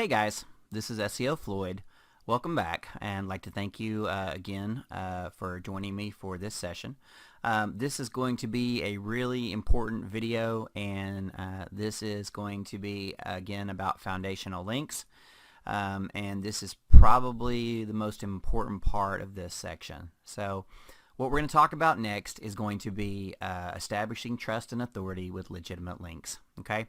Hey guys, this is SEO Floyd. Welcome back, and I'd like to thank you again for joining me for this session. This is going to be a really important video, and this is going to be again about foundational links, and this is probably the most important part of this section. So what we're going to talk about next is going to be establishing trust and authority with legitimate links. Okay,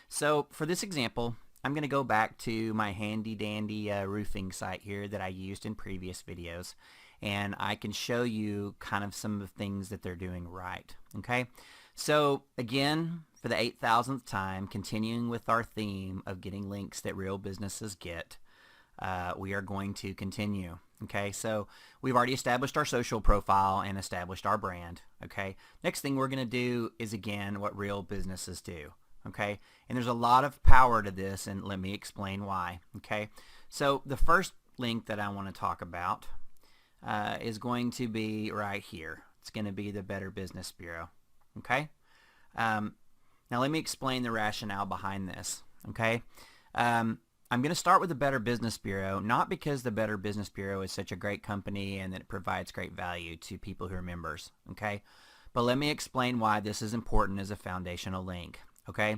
so for this example, I'm going to go back to my handy dandy roofing site here that I used in previous videos, and I can show you kind of some of the things that they're doing right. Okay, so again, for the 8,000th time, continuing with our theme of getting links that real businesses get, we are going to continue. Okay, so we've already established our social profile and established our brand. Okay, next thing we're going to do is again what real businesses do. Okay, and there's a lot of power to this, and let me explain why. Okay, so the first link that I want to talk about is going to be right here. It's going to be the Better Business Bureau. Okay, now let me explain the rationale behind this. Okay, I'm going to start with the Better Business Bureau, not because the Better Business Bureau is such a great company and that it provides great value to people who are members. Okay, but let me explain why this is important as a foundational link. Okay,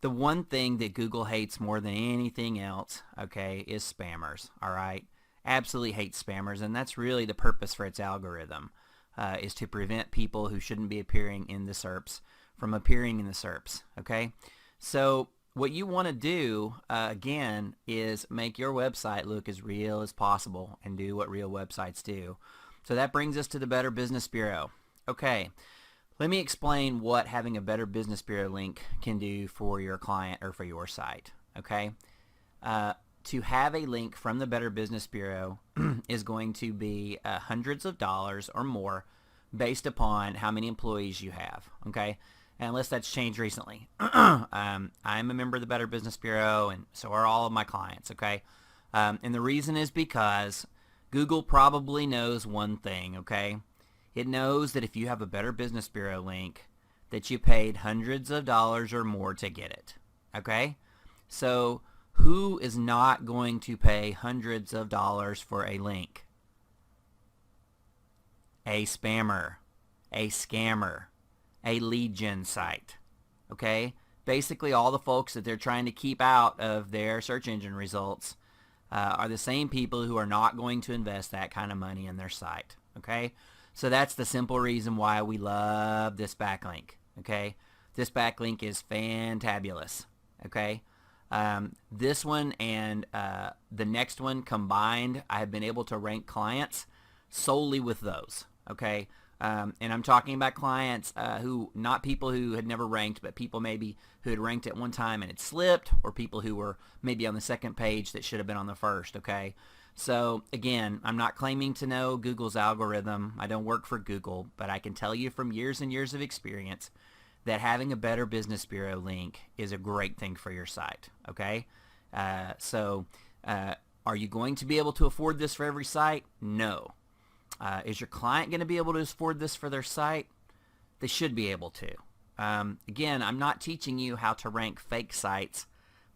the one thing that Google hates more than anything else, okay, is spammers. All right, absolutely hates spammers, and that's really the purpose for its algorithm, is to prevent people who shouldn't be appearing in the SERPs from appearing in the SERPs. Okay, so what you want to do again is make your website look as real as possible and do what real websites do. So that brings us to the Better Business Bureau. Okay. Let me explain what having a Better Business Bureau link can do for your client or for your site. Okay, to have a link from the Better Business Bureau is going to be hundreds of dollars or more based upon how many employees you have. Okay, unless that's changed recently. I'm a member of the Better Business Bureau, and so are all of my clients. Okay, and the reason is because Google probably knows one thing. Okay. It knows that if you have a Better Business Bureau link, that you paid hundreds of dollars or more to get it. Okay? So who is not going to pay hundreds of dollars for a link? A spammer, a scammer, a lead gen site. Okay? Basically all the folks that they're trying to keep out of their search engine results are the same people who are not going to invest that kind of money in their site. Okay? So that's the simple reason why we love this backlink. Okay, this backlink is fantabulous. Okay, this one and the next one combined, I have been able to rank clients solely with those. Okay, and I'm talking about clients who, not people who had never ranked, but people maybe who had ranked at one time and it slipped, or people who were maybe on the second page that should have been on the first. Okay. So again, I'm not claiming to know Google's algorithm. I don't work for Google, but I can tell you from years and years of experience that having a Better Business Bureau link is a great thing for your site. Okay, so are you going to be able to afford this for every site? No. Is your client going to be able to afford this for their site? They should be able to. Again, I'm not teaching you how to rank fake sites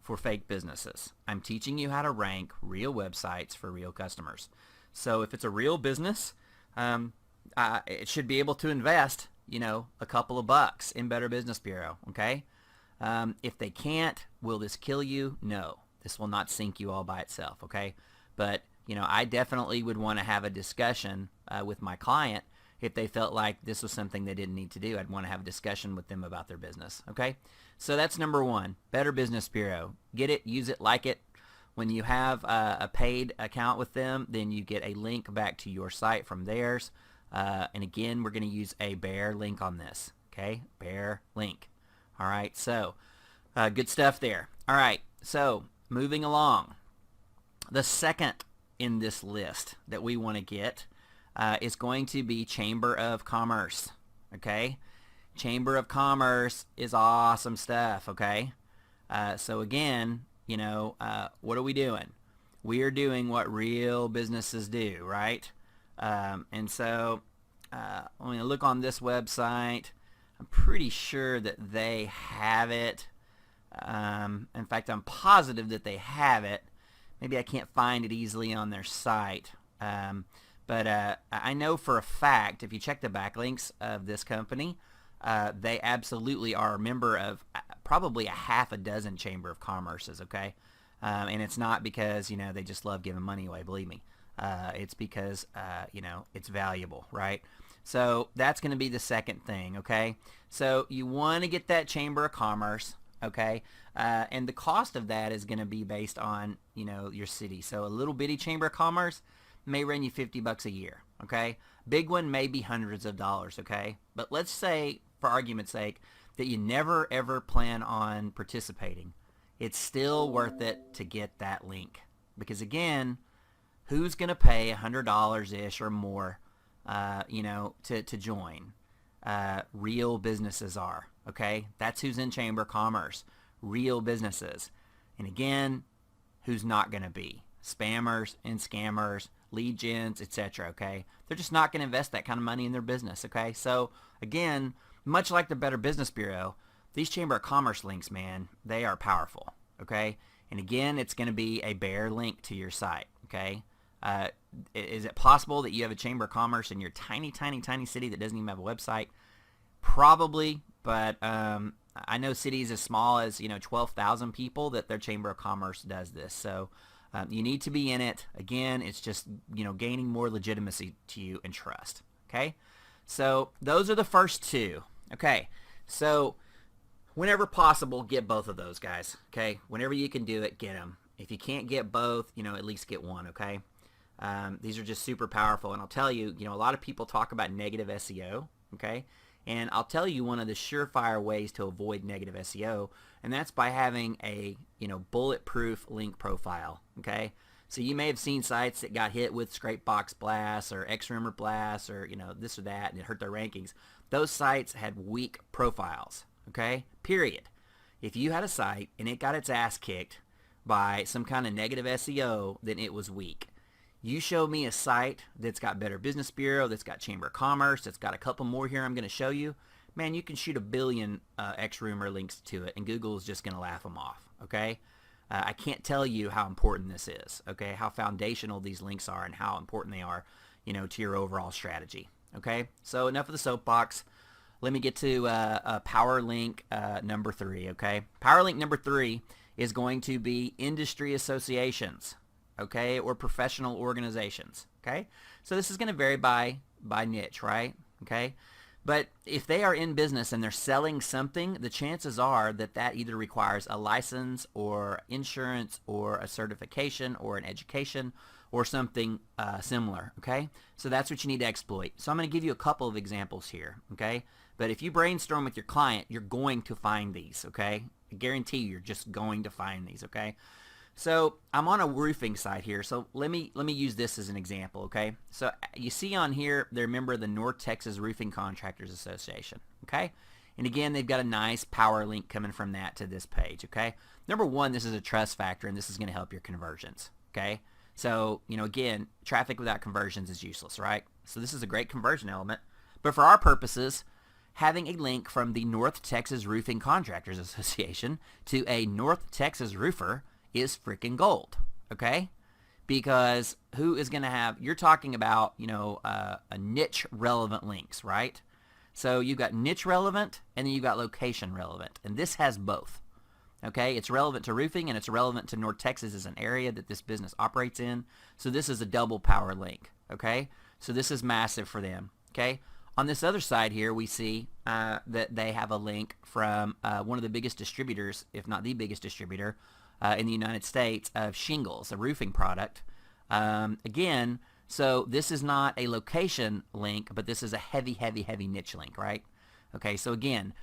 for fake businesses. I'm teaching you how to rank real websites for real customers. So if it's a real business, it should be able to invest, a couple of bucks in Better Business Bureau. Okay. If they can't, will this kill you? No, this will not sink you all by itself. Okay. But I definitely would want to have a discussion with my client. If they felt like this was something they didn't need to do, I'd want to have a discussion with them about their business. Okay, so that's number one, Better Business Bureau. Get it, use it, like it. When you have a paid account with them, then you get a link back to your site from theirs. And again, we're going to use a bear link on this. Okay, bear link. All right, so good stuff there. All right, so moving along. The second in this list that we want to get is going to be Chamber of Commerce. Okay, Chamber of Commerce is awesome stuff. Okay, so again, what are we doing? We are doing what real businesses do, right? And so when I look on this website, I'm pretty sure that they have it. In fact, I'm positive that they have it. maybe I can't find it easily on their site. But I know for a fact, if you check the backlinks of this company, they absolutely are a member of probably a half a dozen Chamber of Commerce's, okay? And it's not because, they just love giving money away, believe me. It's because, it's valuable, right? So that's going to be the second thing, okay? So you want to get that Chamber of Commerce, okay? And the cost of that is going to be based on, your city. So a little bitty Chamber of Commerce may run you $50 a year, okay? Big one may be hundreds of dollars, okay? But let's say, for argument's sake, that you never ever plan on participating. It's still worth it to get that link. Because again, who's going to pay $100-ish or more, to join? Real businesses are, okay? That's who's in Chamber of Commerce. Real businesses. And again, who's not going to be? Spammers and scammers, lead gens, etc., okay? They're just not going to invest that kind of money in their business, okay? So, again, much like the Better Business Bureau, these Chamber of Commerce links, man, they are powerful, okay? And again, it's going to be a bare link to your site, okay? Is it possible that you have a Chamber of Commerce in your tiny, tiny, tiny city that doesn't even have a website? Probably, but I know cities as small as, 12,000 people that their Chamber of Commerce does this. So you need to be in it. Again, it's just, gaining more legitimacy to you and trust, okay? So those are the first two, okay? So whenever possible, get both of those, guys, okay? Whenever you can do it, get them. If you can't get both, at least get one, okay? These are just super powerful, and I'll tell you, a lot of people talk about negative SEO, okay? And I'll tell you one of the surefire ways to avoid negative SEO, and that's by having a, bulletproof link profile, okay? So you may have seen sites that got hit with scrape box blasts or X-Rumor blasts or, this or that, and it hurt their rankings. Those sites had weak profiles, okay? Period. If you had a site and it got its ass kicked by some kind of negative SEO, then it was weak. You show me a site that's got Better Business Bureau, that's got Chamber of Commerce, that's got a couple more here I'm going to show you, man, you can shoot a billion X-Rumor links to it, and Google is just going to laugh them off, okay? I can't tell you how important this is, okay, how foundational these links are and how important they are, to your overall strategy, okay? So enough of the soapbox. Let me get to power link number 3, okay? Power link number 3 is going to be industry associations, okay, or professional organizations, okay? So this is going to vary by niche, right? Okay? But if they are in business and they're selling something, the chances are that either requires a license or insurance or a certification or an education or something similar, okay? So that's what you need to exploit. So I'm going to give you a couple of examples here, okay? But if you brainstorm with your client, you're going to find these, okay? I guarantee you're just going to find these, okay? So I'm on a roofing site here, so let me use this as an example, okay? So you see on here, they're a member of the North Texas Roofing Contractors Association, okay? And again, they've got a nice power link coming from that to this page, okay? Number one, this is a trust factor, and this is going to help your conversions, okay? So, again, traffic without conversions is useless, right? So this is a great conversion element. But for our purposes, having a link from the North Texas Roofing Contractors Association to a North Texas roofer is freaking gold, okay? Because who is going to have, you're talking about, a niche relevant links, right? So you've got niche relevant and then you've got location relevant. And this has both, okay? It's relevant to roofing and it's relevant to North Texas as an area that this business operates in. So this is a double power link, okay? So this is massive for them, okay? On this other side here, we see that they have a link from one of the biggest distributors, if not the biggest distributor, in the United States of shingles, a roofing product. Again, so this is not a location link, but this is a heavy, heavy, heavy niche link, right? Okay, so again,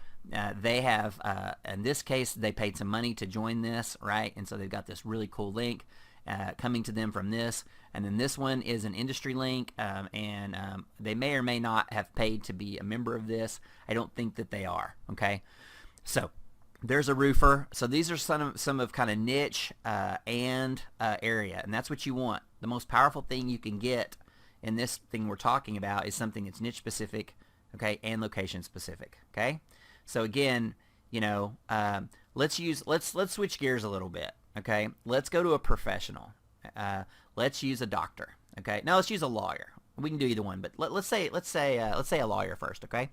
they have, in this case, they paid some money to join this, right? And so they've got this really cool link coming to them from this. And then this one is an industry link, and they may or may not have paid to be a member of this. I don't think that they are, okay? So there's a roofer. So these are some of kind of niche and area, and that's what you want. The most powerful thing you can get in this thing we're talking about is something that's niche specific, okay, and location specific, okay? So again, let's switch gears a little bit, okay? Let's go to a professional, Let's use a doctor. Okay, no, let's use a lawyer. We can do either one, but let's say a lawyer first. Okay,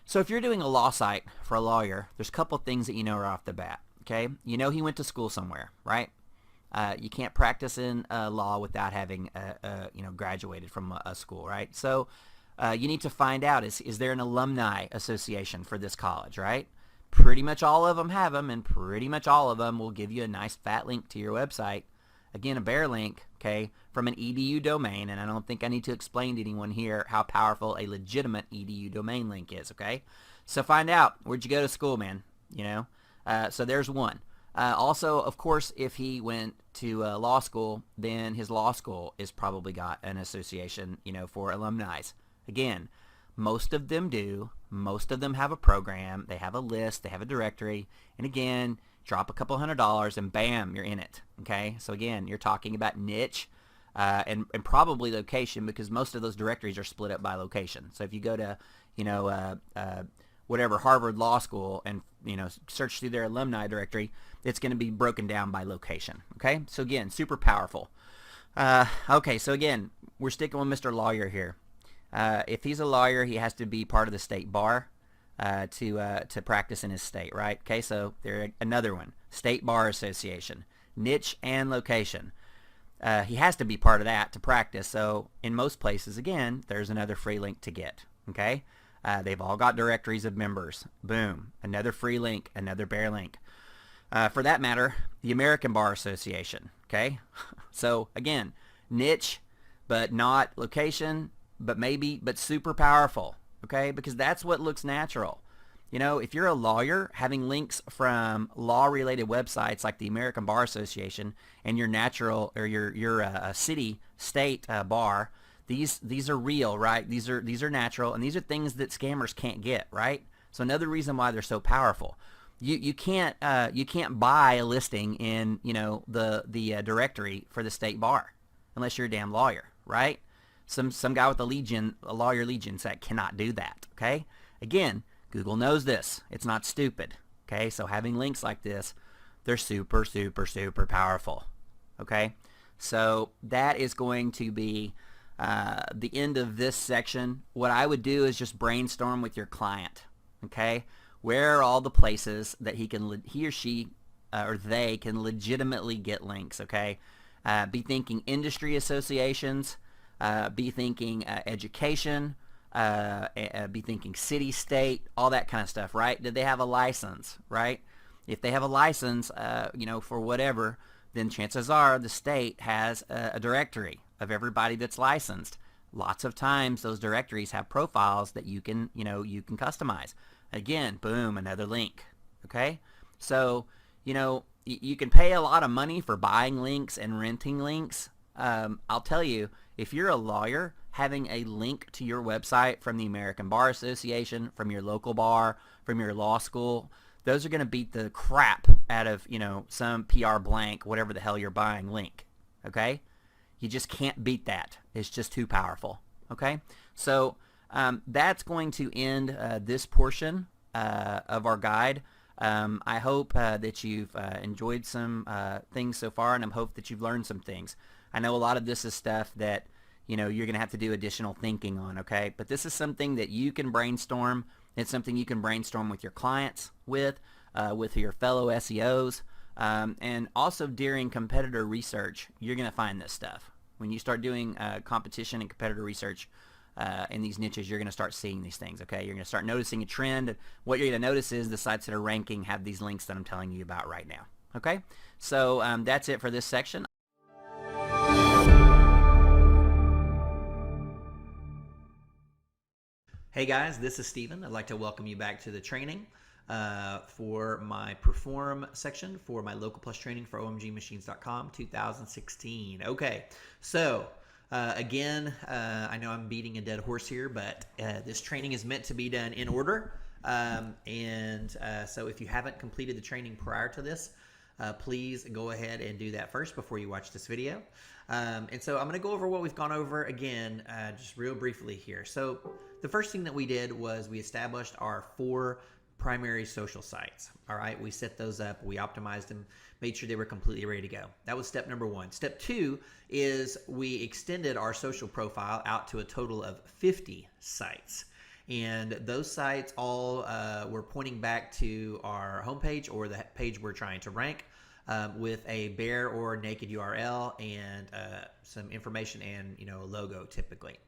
so if you're doing a law site for a lawyer, there's a couple things that you know right off the bat. Okay, you know he went to school somewhere, right? You can't practice in law without having graduated from a school, right? So you need to find out, is there an alumni association for this college, right? Pretty much all of them have them, and pretty much all of them will give you a nice fat link to your website. Again, a bare link, okay, from an edu domain, and I don't think I need to explain to anyone here how powerful a legitimate edu domain link is, okay? So find out, where'd you go to school, man, you know? So there's one. Also, of course, if he went to law school, then his law school is probably got an association, you know, for alumni. Again, most of them do. Most of them have a program. They have a list. They have a directory. And again, drop a couple $100 and bam, you're in it. Okay? So again, you're talking about niche and probably location, because most of those directories are split up by location. So if you go to, you know, whatever Harvard Law School and, you know, search through their alumni directory, it's going to be broken down by location. Okay? So again, super powerful. Okay, so again, we're sticking with Mr. Lawyer here. If he's a lawyer, he has to be part of the state bar to practice in his state, right? Okay, so there another one, State Bar Association, niche and location. He has to be part of that to practice. So in most places, again, there's another free link to get. Okay, they've all got directories of members. Boom, another free link, another bare link. For that matter, the American Bar Association. Okay, so again, niche, but not location. But super powerful, okay? Because that's what looks natural. You know, if you're a lawyer, having links from law-related websites like the American Bar Association and your natural or your city, state bar, these are real, right? These are natural, and these are things that scammers can't get, right? So another reason why they're so powerful. You can't buy a listing in, you know, the directory for the state bar unless you're a damn lawyer, right? Some guy with a lawyer legion set cannot do that, okay? Again, Google knows this. It's not stupid, okay? So having links like this, they're super, super, super powerful, okay? So that is going to be the end of this section. What I would do is just brainstorm with your client, okay? Where are all the places that he or she or they can legitimately get links, okay? Be thinking industry associations, be thinking education, be thinking city, state, all that kind of stuff, right? Did they have a license, right? If they have a license, you know, for whatever, then chances are the state has a directory of everybody that's licensed. Lots of times those directories have profiles that you can customize. Again, boom, another link, okay? So, you know, you can pay a lot of money for buying links and renting links. I'll tell you, if you're a lawyer, having a link to your website from the American Bar Association, from your local bar, from your law school, those are going to beat the crap out of, you know, some PR blank, whatever the hell you're buying link, okay? You just can't beat that. It's just too powerful, okay? So that's going to end this portion of our guide. I hope that you've enjoyed some things so far, and I hope that you've learned some things. I know a lot of this is stuff that, you know, you're going to have to do additional thinking on, okay? But this is something that you can brainstorm. It's something you can brainstorm with your clients, with your fellow SEOs, and also during competitor research, you're going to find this stuff. When you start doing competition and competitor research in these niches, you're going to start seeing these things, okay? You're going to start noticing a trend. What you're going to notice is the sites that are ranking have these links that I'm telling you about right now, okay? So that's it for this section. Hey guys, this is Steven. I'd like to welcome you back to the training for my Perform section for my Local Plus training for omgmachines.com 2016. Okay, so again, I know I'm beating a dead horse here, but this training is meant to be done in order. So if you haven't completed the training prior to this, please go ahead and do that first before you watch this video. And so I'm going to go over what we've gone over again, just real briefly here. So the first thing that we did was we established our 4 primary social sites. All right, we set those up, we optimized them, made sure they were completely ready to go. That was step number 1. Step 2 is we extended our social profile out to a total of 50 sites. And those sites all were pointing back to our homepage or the page we're trying to rank with a bare or naked URL and some information and a logo typically.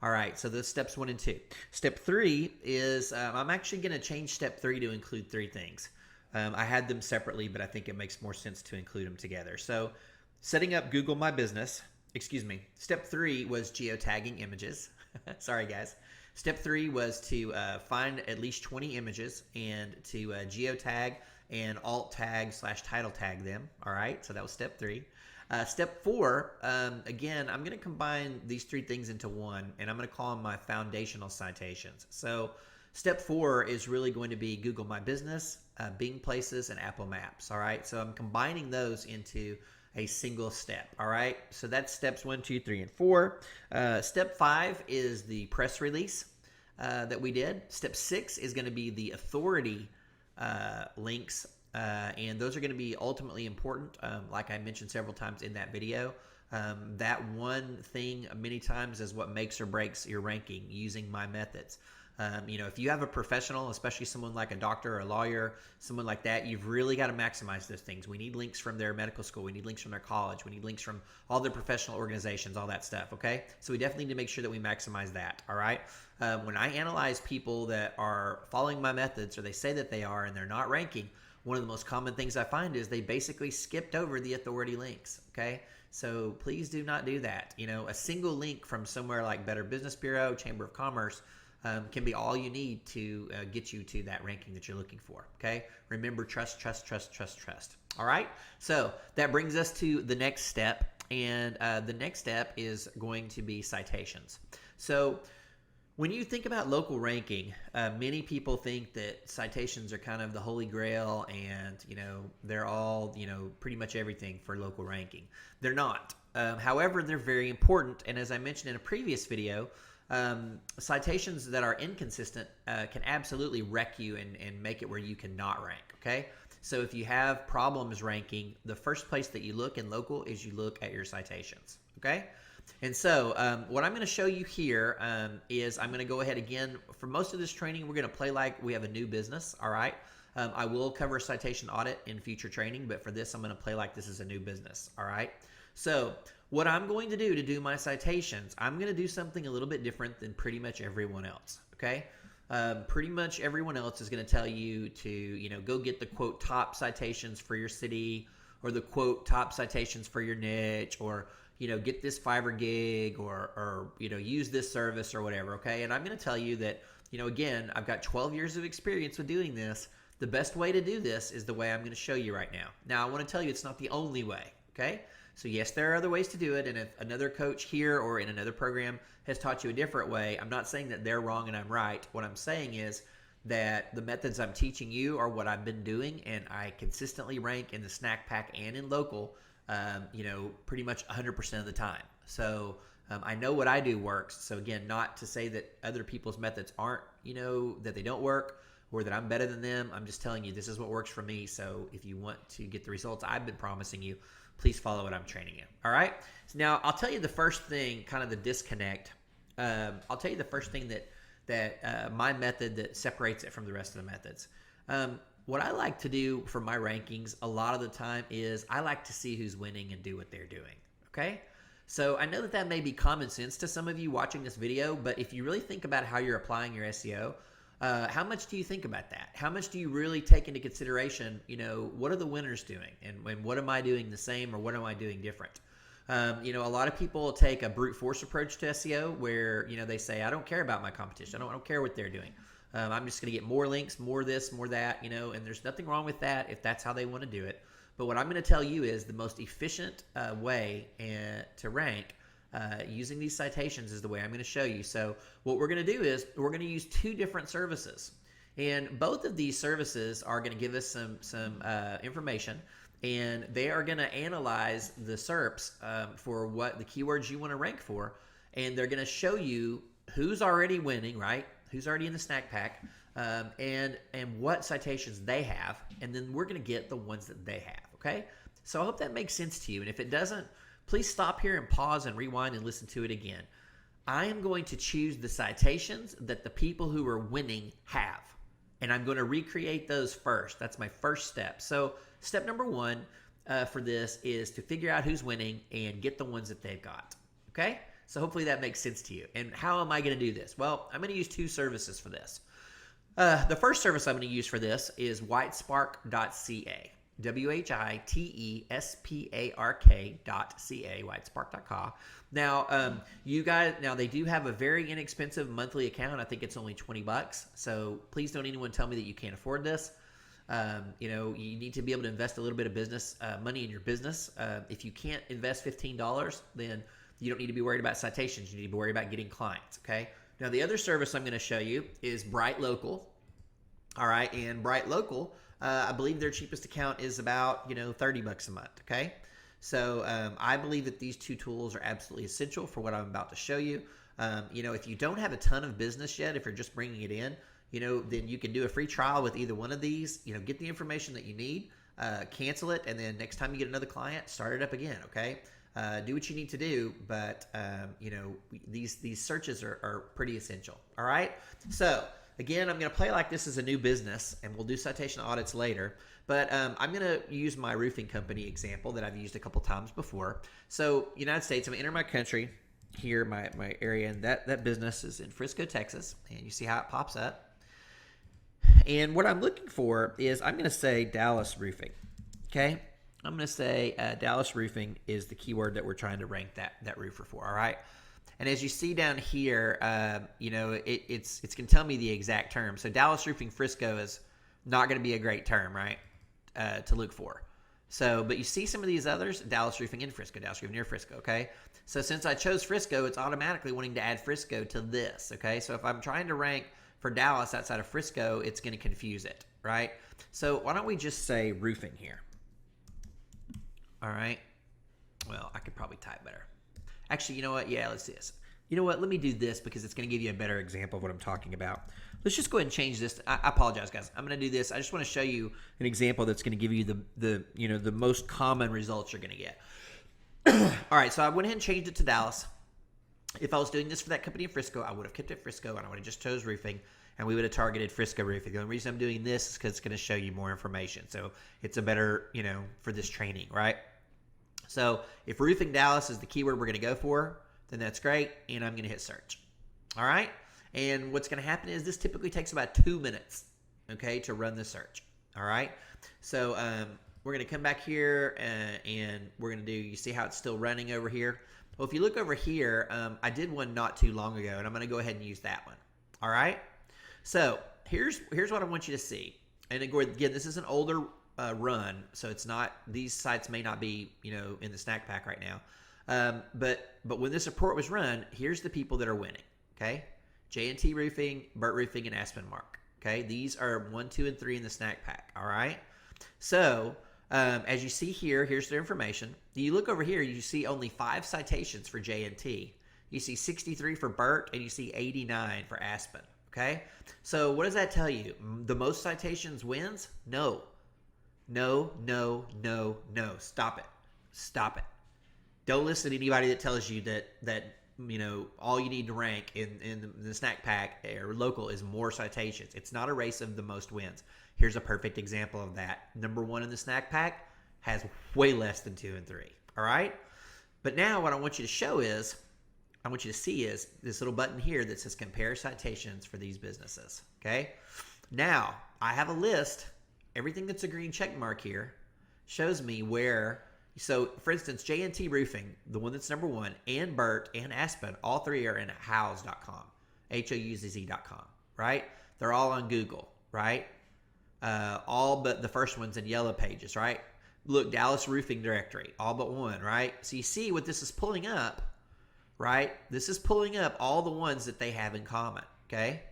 All right, so those steps 1 and 2. Step 3 is I'm actually going to change step 3 to include 3 things. I had them separately, but I think it makes more sense to include them together. So setting up Google My Business, step 3 was geotagging images. Sorry, guys. Step 3 was to find at least 20 images and to geotag and alt tag / title tag them. All right, so that was step 3. Step 4, again, I'm going to combine these 3 things into one, and I'm going to call them my foundational citations. So step 4 is really going to be Google My Business, Bing Places, and Apple Maps. All right, so I'm combining those into a single step. All right, so that's steps 1, 2, 3, and 4. Step 5 is the press release that we did. Step 6 is going to be the authority links, and those are going to be ultimately important. Like I mentioned several times in that video, that one thing many times is what makes or breaks your ranking using my methods. If you have a professional, especially someone like a doctor or a lawyer, someone like that, you've really got to maximize those things. We need links from their medical school. We need links from their college. We need links from all their professional organizations, all that stuff, okay? So we definitely need to make sure that we maximize that, all right? When I analyze people that are following my methods, or they say that they are and they're not ranking, one of the most common things I find is they basically skipped over the authority links, okay? So please do not do that. A single link from somewhere like Better Business Bureau, Chamber of Commerce, can be all you need to get you to that ranking that you're looking for, okay? Remember, trust, trust, trust, trust, trust. All right? So that brings us to the next step, and the next step is going to be citations. So when you think about local ranking, many people think that citations are kind of the holy grail and, they're all, pretty much everything for local ranking. They're not. However, they're very important, and as I mentioned in a previous video, citations that are inconsistent can absolutely wreck you and make it where you cannot rank, okay? So if you have problems ranking, the first place that you look in local is you look at your citations, okay? And so what I'm going to show you here is I'm going to go ahead again. For most of this training, we're going to play like we have a new business, all right? I will cover citation audit in future training, but for this, I'm going to play like this is a new business, all right? So what I'm going to do my citations, I'm going to do something a little bit different than pretty much everyone else, okay? Pretty much everyone else is going to tell you to, go get the, quote, top citations for your city, or the, quote, top citations for your niche, or, get this Fiverr gig, or use this service or whatever, okay? And I'm going to tell you that, again, I've got 12 years of experience with doing this. The best way to do this is the way I'm going to show you right now. Now, I want to tell you it's not the only way, okay? So yes, there are other ways to do it, and if another coach here or in another program has taught you a different way, I'm not saying that they're wrong and I'm right. What I'm saying is that the methods I'm teaching you are what I've been doing, and I consistently rank in the snack pack and in local, pretty much 100% of the time. So I know what I do works. So again, not to say that other people's methods aren't, that they don't work, or that I'm better than them. I'm just telling you this is what works for me. So if you want to get the results I've been promising you, please follow what I'm training in. All right. So now I'll tell you the first thing, kind of the disconnect. I'll tell you the first thing that my method that separates it from the rest of the methods. What I like to do for my rankings a lot of the time is I like to see who's winning and do what they're doing. Okay. So I know that may be common sense to some of you watching this video, but if you really think about how you're applying your SEO, how much do you think about that? How much do you really take into consideration, what are the winners doing, and what am I doing the same, or what am I doing different? A lot of people take a brute force approach to SEO where, they say, I don't care about my competition. I don't care what they're doing. I'm just going to get more links, more this, more that, and there's nothing wrong with that if that's how they want to do it. But what I'm going to tell you is the most efficient way to rank using these citations is the way I'm going to show you. So what we're going to do is we're going to use 2 different services, and both of these services are going to give us some information, and they are going to analyze the SERPs for what the keywords you want to rank for, and they're going to show you who's already winning, right? Who's already in the snack pack, and what citations they have, and then we're going to get the ones that they have. Okay, so I hope that makes sense to you. And if it doesn't, please stop here and pause and rewind and listen to it again. I am going to choose the citations that the people who are winning have, and I'm going to recreate those first. That's my first step. So step number one for this is to figure out who's winning and get the ones that they've got. Okay, so hopefully that makes sense to you. And how am I going to do this? Well, I'm going to use two services for this. The first service I'm going to use for this is whitespark.ca. WHITESPARK.ca, whitespark.com. Now, you guys, they do have a very inexpensive monthly account. I think it's only $20. So please don't anyone tell me that you can't afford this. You need to be able to invest a little bit of business money in your business. If you can't invest $15, then you don't need to be worried about citations. You need to be worried about getting clients. Okay. Now, the other service I'm going to show you is Bright Local. All right, and Bright Local, I believe their cheapest account is about $30 a month. Okay, so I believe that these two tools are absolutely essential for what I'm about to show you. If you don't have a ton of business yet, if you're just bringing it in, then you can do a free trial with either one of these. Get the information that you need, cancel it, and then next time you get another client, start it up again. Okay, do what you need to do, but these searches are pretty essential. All right, so. Again, I'm going to play like this is a new business, and we'll do citation audits later. But I'm going to use my roofing company example that I've used a couple times before. So, United States, I'm going to enter my country here, my area, and that business is in Frisco, Texas. And you see how it pops up. And what I'm looking for is I'm going to say Dallas Roofing. Okay? I'm going to say Dallas Roofing is the keyword that we're trying to rank that roofer for. All right? And as you see down here, it's going to tell me the exact term. So Dallas Roofing Frisco is not going to be a great term, right, to look for. So, but you see some of these others, Dallas Roofing in Frisco, Dallas Roofing near Frisco, okay? So since I chose Frisco, it's automatically wanting to add Frisco to this, okay? So if I'm trying to rank for Dallas outside of Frisco, it's going to confuse it, right? So why don't we just say roofing here? All right. Well, I could probably type better. Actually, you know what? Yeah, let's do this. You know what? Let me do this because it's going to give you a better example of what I'm talking about. Let's just go ahead and change this. I apologize, guys. I'm going to do this. I just want to show you an example that's going to give you the most common results you're going to get. All right, so I went ahead and changed it to Dallas. If I was doing this for that company in Frisco, I would have kept it Frisco, and I would have just chose roofing, and we would have targeted Frisco roofing. The only reason I'm doing this is because it's going to show you more information. So it's a better, for this training, right? So if roofing Dallas is the keyword we're going to go for, then that's great, and I'm going to hit search. All right? And what's going to happen is this typically takes about 2 minutes, okay, to run the search. All right? So we're going to come back here, and we're going to do, you see how it's still running over here? Well, if you look over here, I did one not too long ago, and I'm going to go ahead and use that one. All right? So here's what I want you to see. And again, this is an older run, so it's not, these sites may not be in the snack pack right now, but when this report was run, here's the people that are winning. Okay, J&T Roofing, Burt Roofing, and Aspen Mark. Okay, these are 1, 2, and 3 in the snack pack. All right, so as you see here, here's their information. You look over here, you see only 5 citations for J&T. You see 63 for Burt, and you see 89 for Aspen. Okay, so what does that tell you? The most citations wins? No. Stop it. Don't listen to anybody that tells you that all you need to rank in the snack pack or local is more citations. It's not a race of the most wins. Here's a perfect example of that. Number 1 in the snack pack has way less than 2 and 3. All right? But now what I want you to see is this little button here that says compare citations for these businesses. Okay? Now, I have a list. Everything that's a green check mark here shows me where. So, for instance, J&T Roofing, the one that's number 1, and Burt and Aspen, all 3 are in houzz.com, HOUZZ.com, right? They're all on Google, right? All but the first one's in Yellow Pages, right? Look, Dallas Roofing Directory, all but 1, right? So you see what this is pulling up, right? This is pulling up all the ones that they have in common, okay?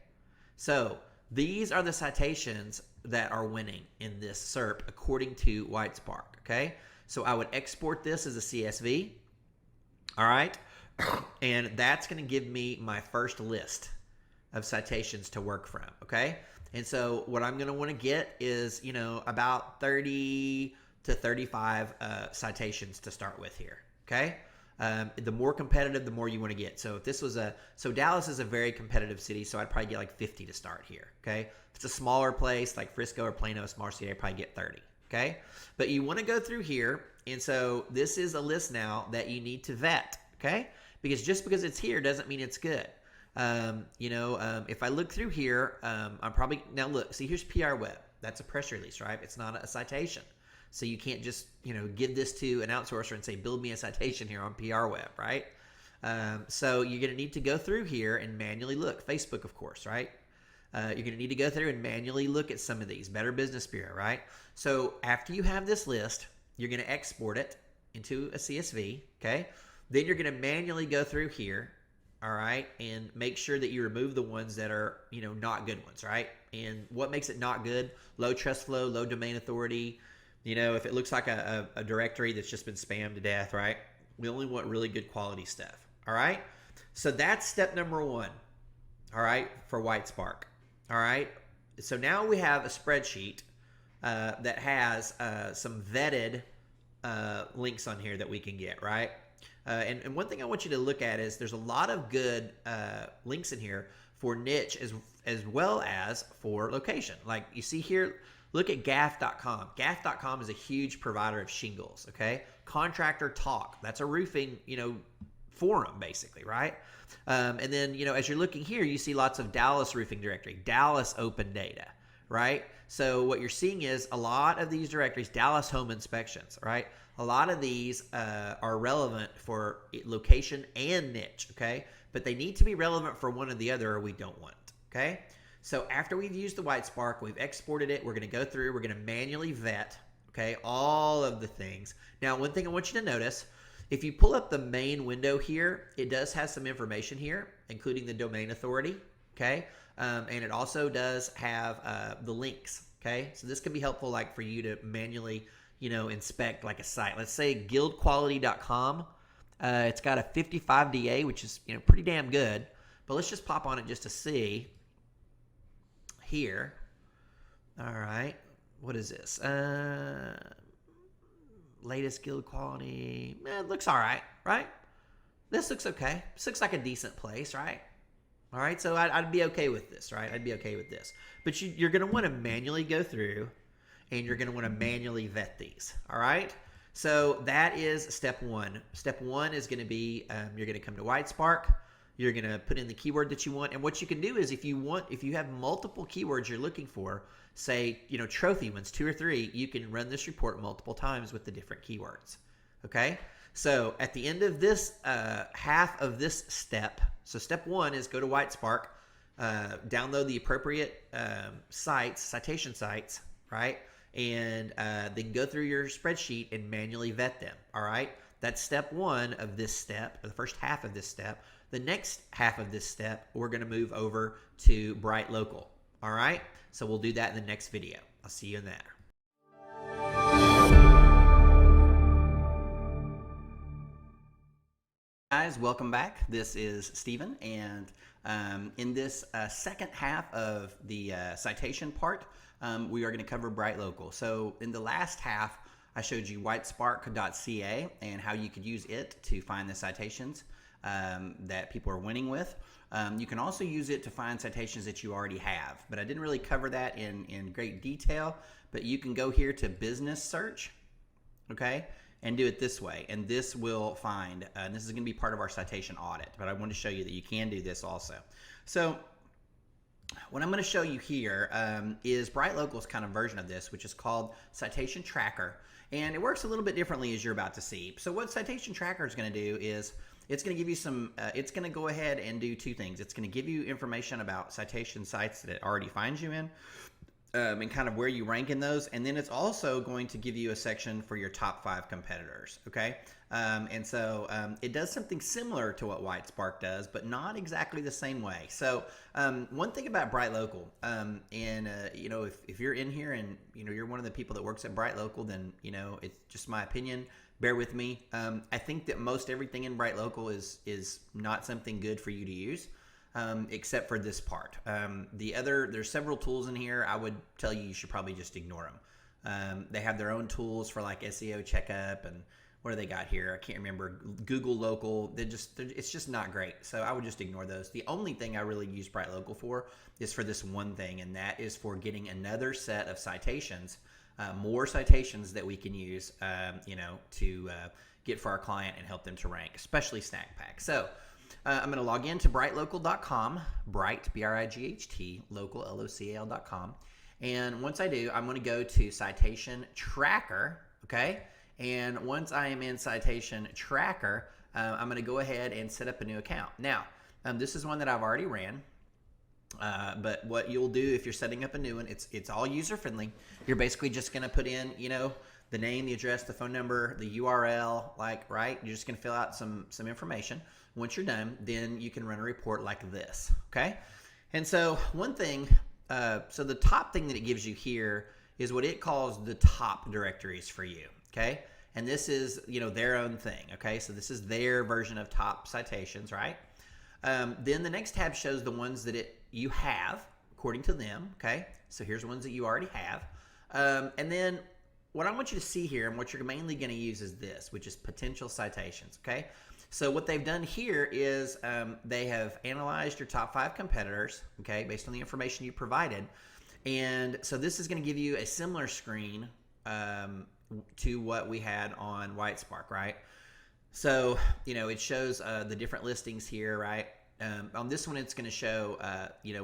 So these are the citations that are winning in this SERP according to Whitespark, okay? So I would export this as a CSV, all right? And that's going to give me my first list of citations to work from, okay? And so what I'm going to want to get is, about 30 to 35 citations to start with here. Okay. The more competitive, the more you want to get. So if this was so Dallas is a very competitive city, so I'd probably get like 50 to start here. Okay. If it's a smaller place like Frisco or Plano, a smaller city, I'd probably get 30. Okay. But you want to go through here. And so this is a list now that you need to vet. Okay. Because just because it's here doesn't mean it's good. If I look through here, I'm probably, now look, see, here's PR Web. That's a press release, right? It's not a citation. So you can't just, give this to an outsourcer and say, build me a citation here on PR Web, right? So you're going to need to go through here and manually look. Facebook, of course, right? You're going to need to go through and manually look at some of these. Better Business Bureau, right? So after you have this list, you're going to export it into a CSV, okay? Then you're going to manually go through here, all right, and make sure that you remove the ones that are, not good ones, right? And what makes it not good? Low trust flow, low domain authority. If it looks like a directory that's just been spammed to death, right? We only want really good quality stuff, all right? So that's step number 1, all right, for WhiteSpark, all right? So now we have a spreadsheet that has some vetted links on here that we can get, right? And one thing I want you to look at is there's a lot of good links in here for niche as well as for location. Like you see here, look at gaff.com. Gaff.com is a huge provider of shingles, okay? Contractor Talk, that's a roofing, forum basically, right? And then, as you're looking here, you see lots of Dallas roofing directory, Dallas open data, right? So what you're seeing is a lot of these directories, Dallas home inspections, right? A lot of these are relevant for location and niche, okay? But they need to be relevant for one or the other or we don't want it, okay? So after we've used the WhiteSpark, we've exported it, we're going to go through, we're going to manually vet, okay, all of the things. Now, one thing I want you to notice, if you pull up the main window here, it does have some information here, including the domain authority, okay? And it also does have the links, okay? So this can be helpful like for you to manually, inspect like a site. Let's say guildquality.com. It's got a 55 DA, which is, pretty damn good. But let's just pop on it just to see here. All right. What is this? Latest guild quality. It looks all right, right? This looks okay. This looks like a decent place, right? All right. So I'd be okay with this, right? I'd be okay with this. But you're going to want to manually go through and you're going to want to manually vet these. All right. So that is step 1. Step 1 is going to be you're going to come to WhiteSpark. You're going to put in the keyword that you want. And what you can do is if you have multiple keywords you're looking for, say, trophy ones, 2 or 3, you can run this report multiple times with the different keywords. Okay. So at the end of this half of this step, so step 1 is go to WhiteSpark, download the appropriate citation sites, right? And then go through your spreadsheet and manually vet them. All right. That's step 1 of this step, or the first half of this step. The next half of this step, we're going to move over to Bright Local. All right. So we'll do that in the next video. I'll see you in there. Guys, welcome back. This is Stephen, and in this second half of the citation part, we are going to cover Bright Local. So in the last half, I showed you whitespark.ca and how you could use it to find the citations that people are winning with. You can also use it to find citations that you already have, but I didn't really cover that in great detail. But you can go here to business search, okay, and do it this way, and this will find, and this is going to be part of our citation audit, but I want to show you that you can do this also. So what I'm going to show you here is Bright Local's kind of version of this, which is called Citation Tracker, and it works a little bit differently as you're about to see. So what Citation Tracker is going to do is it's going to give you some, it's going to go ahead and do 2 things. It's going to give you information about citation sites that it already finds you in, and kind of where you rank in those. And then it's also going to give you a section for your top 5 competitors, okay? And so it does something similar to what WhiteSpark does, but not exactly the same way. So one thing about Bright Local, if you're in here and, you're one of the people that works at Bright Local, then, it's just my opinion. Bear with me. I think that most everything in Bright Local is not something good for you to use. except for this part. There's several tools in here. I would tell you should probably just ignore them. They have their own tools for like SEO checkup and what do they got here? I can't remember. Google Local. It's just not great. So I would just ignore those. The only thing I really use Bright Local for is for this one thing, and that is for getting another set of citations, more citations that we can use, to get for our client and help them to rank, especially Snack Pack. So I'm going to log into brightlocal.com, Bright, B-R-I-G-H-T, local, L-O-C-A-L.com. And once I do, I'm going to go to Citation Tracker, okay? And once I am in Citation Tracker, I'm going to go ahead and set up a new account. Now, this is one that I've already ran. But what you'll do if you're setting up a new one, it's all user-friendly. You're basically just going to put in, the name, the address, the phone number, the URL, right? You're just going to fill out some information. Once you're done, then you can run a report like this, okay? And so one thing, so the top thing that it gives you here is what it calls the top directories for you, okay? And this is, their own thing, okay? So this is their version of top citations, right? Then the next tab shows the ones that you have, according to them, okay? So here's the ones that you already have. And then what I want you to see here and what you're mainly going to use is this, which is potential citations, okay? So what they've done here is they have analyzed your top 5 competitors, okay, based on the information you provided. And so this is going to give you a similar screen to what we had on WhiteSpark, right? So, it shows the different listings here, right? On this one, it's going to show,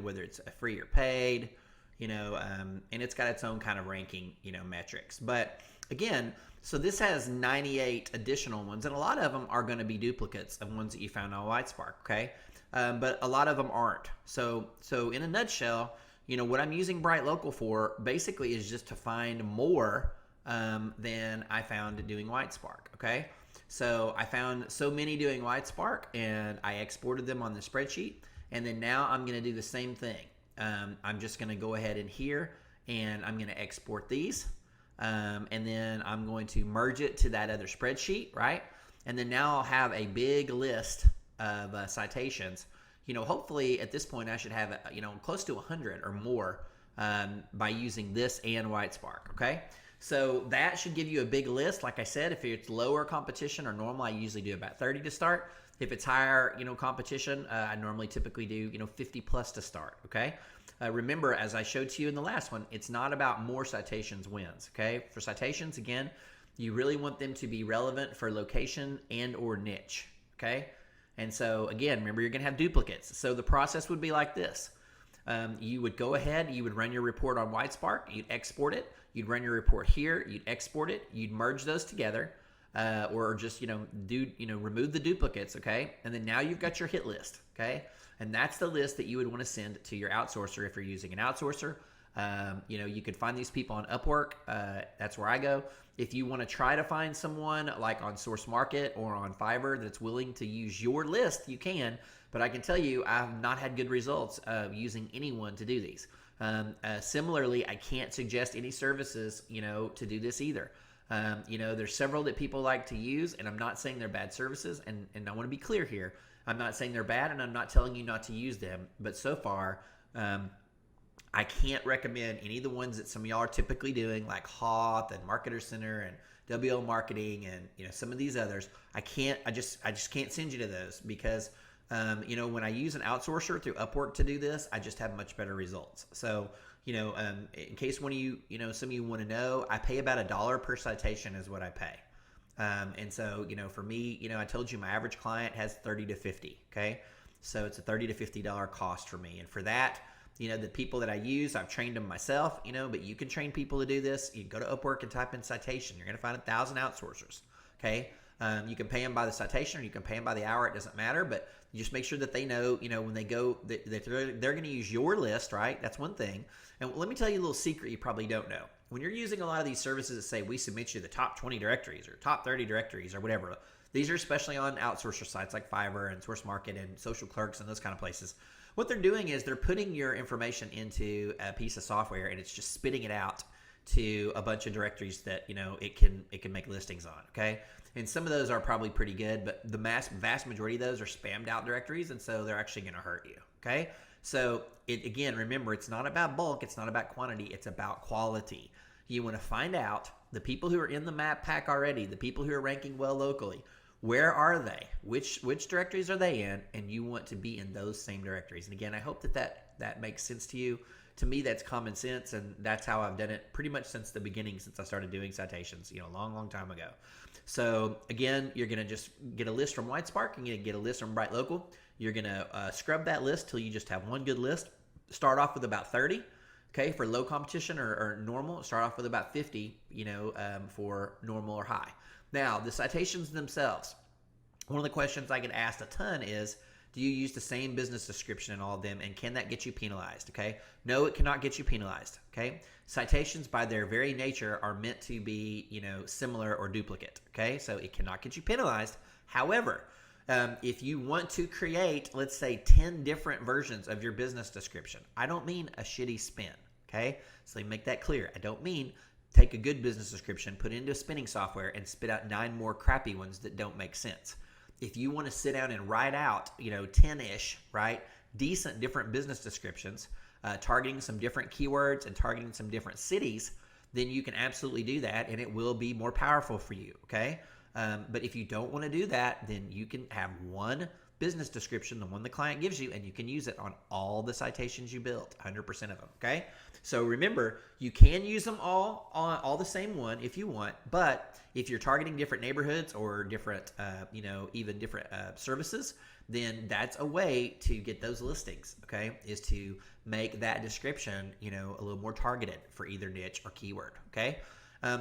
whether it's a free or paid, and it's got its own kind of ranking, metrics. But again, so this has 98 additional ones, and a lot of them are going to be duplicates of ones that you found on WhiteSpark, okay? But a lot of them aren't. So in a nutshell, what I'm using Bright Local for basically is just to find more than I found doing WhiteSpark, okay? So I found so many doing WhiteSpark, and I exported them on the spreadsheet, and then now I'm going to do the same thing. I'm just going to go ahead in here, and I'm going to export these, and then I'm going to merge it to that other spreadsheet, right? And then now I'll have a big list of citations. Hopefully at this point I should have, close to 100 or more by using this and WhiteSpark, okay? So that should give you a big list. Like I said, if it's lower competition or normal, I usually do about 30 to start. If it's higher, competition, I normally typically do, 50 plus to start, okay? Remember, as I showed to you in the last one, it's not about more citations wins, okay? For citations, again, you really want them to be relevant for location and or niche, okay? And so, again, remember, you're going to have duplicates. So the process would be like this. You would go ahead, you would run your report on WhiteSpark, you'd export it, you'd run your report here, you'd export it, you'd merge those together, or just, remove the duplicates, okay? And then now you've got your hit list, okay? And that's the list that you would want to send to your outsourcer if you're using an outsourcer. You could find these people on Upwork. That's where I go. If you want to try to find someone like on Source Market or on Fiverr that's willing to use your list, you can. But I can tell you, I've not had good results using anyone to do these. Similarly, I can't suggest any services, to do this either. There's several that people like to use, and I'm not saying they're bad services. And I want to be clear here. I'm not saying they're bad, and I'm not telling you not to use them. But so far, I can't recommend any of the ones that some of y'all are typically doing, like Hoth and Marketer Center and WL Marketing and some of these others. I just can't send you to those because when I use an outsourcer through Upwork to do this, I just have much better results. So in case one of you, some of you want to know, I pay about $1 per citation is what I pay. And so, for me, I told you my average client has 30 to 50. Okay. So it's a $30 to $50 cost for me. And for that, the people that I use, I've trained them myself, but you can train people to do this. You go to Upwork and type in citation. You're going to find 1,000 outsourcers. Okay. You can pay them by the citation or you can pay them by the hour. It doesn't matter, but you just make sure that they know, when they go, that they're going to use your list, right? That's one thing. And let me tell you a little secret you probably don't know. When you're using a lot of these services that say, we submit you the top 20 directories or top 30 directories or whatever, these are especially on outsourcer sites like Fiverr and Source Market and Social Clerks and those kind of places. What they're doing is they're putting your information into a piece of software and it's just spitting it out to a bunch of directories that, it can make listings on, okay? And some of those are probably pretty good, but the vast majority of those are spammed out directories, and so they're actually going to hurt you, Okay, so again, remember, it's not about bulk, it's not about quantity, it's about quality. You want to find out the people who are in the map pack already, the people who are ranking well locally. Where are they? Which directories are they in? And you want to be in those same directories. And again, I hope that makes sense to you. To me, that's common sense, and that's how I've done it pretty much since the beginning, since I started doing citations, a long time ago. So again, you're going to just get a list from WhiteSpark. You're going to get a list from Bright Local. You're going to scrub that list till you just have one good list. Start off with about 30. Okay, for low competition or normal, start off with about 50, for normal or high. Now, the citations themselves, one of the questions I get asked a ton is, do you use the same business description in all of them, and can that get you penalized? Okay, no, it cannot get you penalized. Okay, citations by their very nature are meant to be, similar or duplicate. Okay, so it cannot get you penalized. However, if you want to create, let's say, 10 different versions of your business description, I don't mean a shitty spin. Okay, so let me make that clear. I don't mean take a good business description, put it into a spinning software, and spit out 9 more crappy ones that don't make sense. If you want to sit down and write out, 10-ish, right, decent different business descriptions, targeting some different keywords and targeting some different cities, then you can absolutely do that, and it will be more powerful for you, okay? But if you don't want to do that, then you can have one business description, the one the client gives you, and you can use it on all the citations you built, 100% of them, okay? So remember, you can use them all on all the same one if you want, but if you're targeting different neighborhoods or different, even different services, then that's a way to get those listings, okay, is to make that description, a little more targeted for either niche or keyword, okay?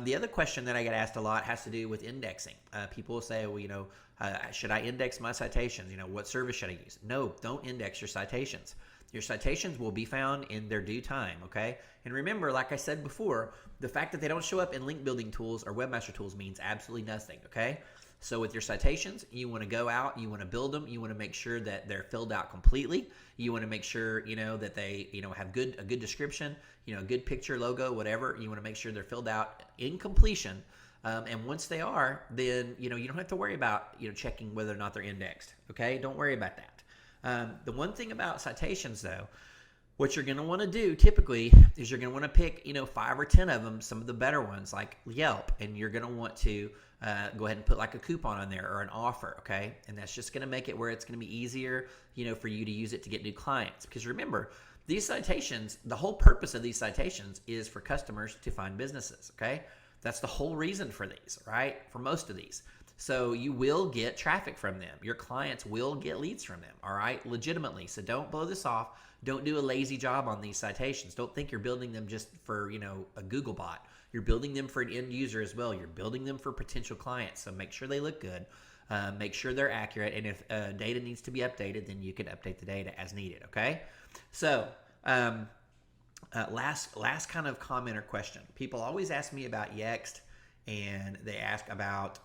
The other question that I get asked a lot has to do with indexing. People will say, well, should I index my citations? What service should I use? No, don't index your citations. Your citations will be found in their due time, okay? And remember, like I said before, the fact that they don't show up in link building tools or webmaster tools means absolutely nothing, okay? So with your citations, you want to go out, you want to build them, you want to make sure that they're filled out completely. You want to make sure, that they, have a good description, a good picture, logo, whatever. You want to make sure they're filled out in completion. And once they are, then, you don't have to worry about, checking whether or not they're indexed, okay? Don't worry about that. The one thing about citations, though, what you're going to want to do typically is you're going to want to pick, 5 or 10 of them, some of the better ones like Yelp, and you're going to want to go ahead and put like a coupon on there or an offer, okay? And that's just going to make it where it's going to be easier, for you to use it to get new clients. Because remember, these citations, the whole purpose of these citations is for customers to find businesses, okay? That's the whole reason for these, right? For most of these. So you will get traffic from them. Your clients will get leads from them, all right? Legitimately. So don't blow this off. Don't do a lazy job on these citations. Don't think you're building them just for, a Google bot. You're building them for an end user as well. You're building them for potential clients. So make sure they look good. Make sure they're accurate. And if data needs to be updated, then you can update the data as needed, okay? So last kind of comment or question. People always ask me about Yext, and they ask about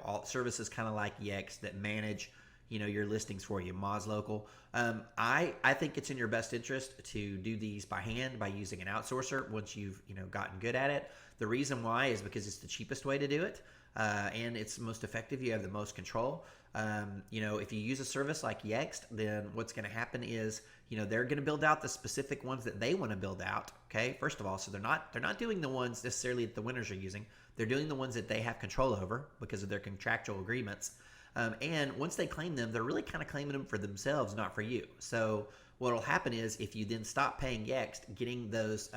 all services kind of like Yext that manage your listings for you, Moz Local. I think it's in your best interest to do these by hand by using an outsourcer once you've gotten good at it. The reason why is because it's the cheapest way to do it, and it's most effective. You have the most control. If you use a service like Yext, then what's going to happen is they're going to build out the specific ones that they want to build out. Okay, first of all, so they're not doing the ones necessarily that the winners are using. They're doing the ones that they have control over because of their contractual agreements. And once they claim them, they're really kind of claiming them for themselves, not for you. So what will happen is if you then stop paying Yext, getting those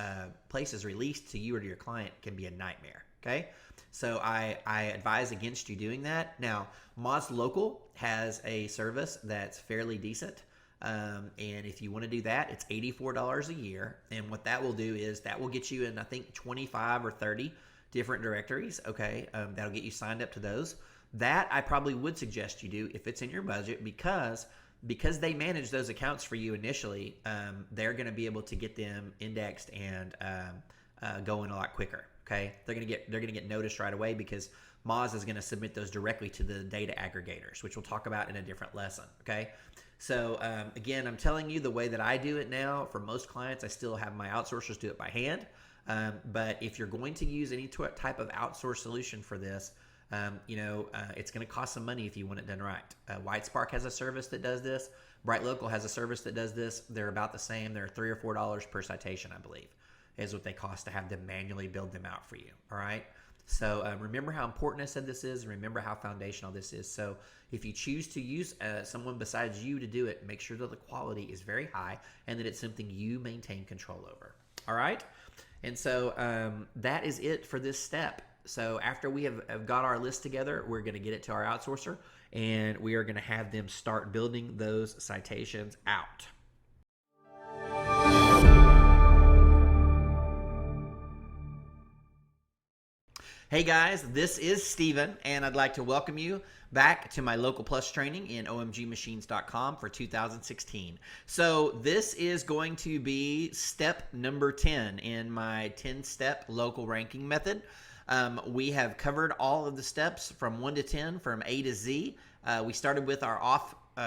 places released to you or to your client can be a nightmare. Okay, so I advise against you doing that. Now, Moz Local has a service that's fairly decent. And if you want to do that, it's $84 a year. And what that will do is that will get you in, I think, 25 or 30 different directories. Okay, that'll get you signed up to those. That I probably would suggest you do if it's in your budget, because they manage those accounts for you initially. They're going to be able to get them indexed and going a lot quicker. Okay, they're going to get noticed right away because Moz is going to submit those directly to the data aggregators, which we'll talk about in a different lesson. Okay, so again, I'm telling you the way that I do it now. For most clients, I still have my outsourcers do it by hand. But if you're going to use any type of outsource solution for this, it's going to cost some money if you want it done right. WhiteSpark has a service that does this. Bright Local has a service that does this. They're about the same. They're $3 or $4 per citation, I believe, is what they cost to have them manually build them out for you. All right. So remember how important I said this is. Remember how foundational this is. So if you choose to use someone besides you to do it, make sure that the quality is very high and that it's something you maintain control over. All right. And so that is it for this step. So after we have got our list together, we're going to get it to our outsourcer, and we are going to have them start building those citations out. Hey guys, this is Steven, and I'd like to welcome you back to my Local Plus training in omgmachines.com for 2016. So this is going to be step number 10 in my 10-step local ranking method. We have covered all of the steps from 1 to 10, from A to Z. We started with our on-page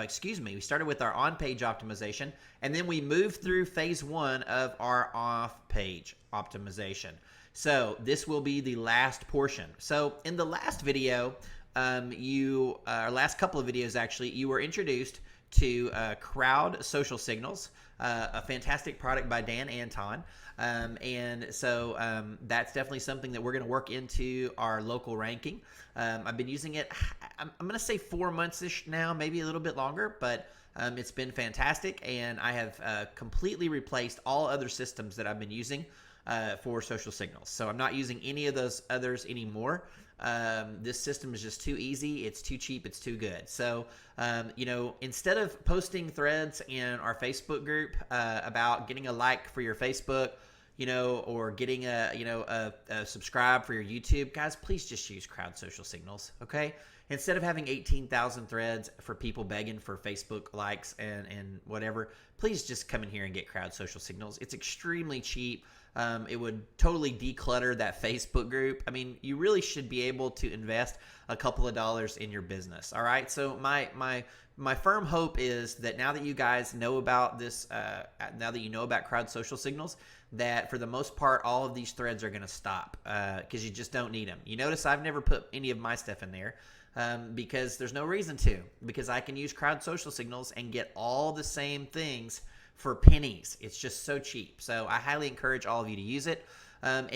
optimization, and then we moved through phase 1 of our off-page optimization. So this will be the last portion. So in the last video, last couple of videos actually, you were introduced to Crowd Social Signals, a fantastic product by Dan Anton. And so that's definitely something that we're going to work into our local ranking. I've been using it, I'm going to say 4 months-ish now, maybe a little bit longer, but it's been fantastic. And I have completely replaced all other systems that I've been using for social signals. So I'm not using any of those others anymore. This system is just too easy. It's too cheap. It's too good. So, instead of posting threads in our Facebook group about getting a like for your Facebook, or getting a subscribe for your YouTube, guys, please just use Crowd Social Signals, okay? Instead of having 18,000 threads for people begging for Facebook likes and whatever, please just come in here and get Crowd Social Signals. It's extremely cheap. It would totally declutter that Facebook group. I mean, you really should be able to invest a couple of dollars in your business. All right. So my firm hope is that now that you guys know about this, now that you know about Crowd Social Signals, that for the most part, all of these threads are going to stop because you just don't need them. You notice I've never put any of my stuff in there because there's no reason to, because I can use Crowd Social Signals and get all the same things for pennies. It's just so cheap. So I highly encourage all of you to use it. And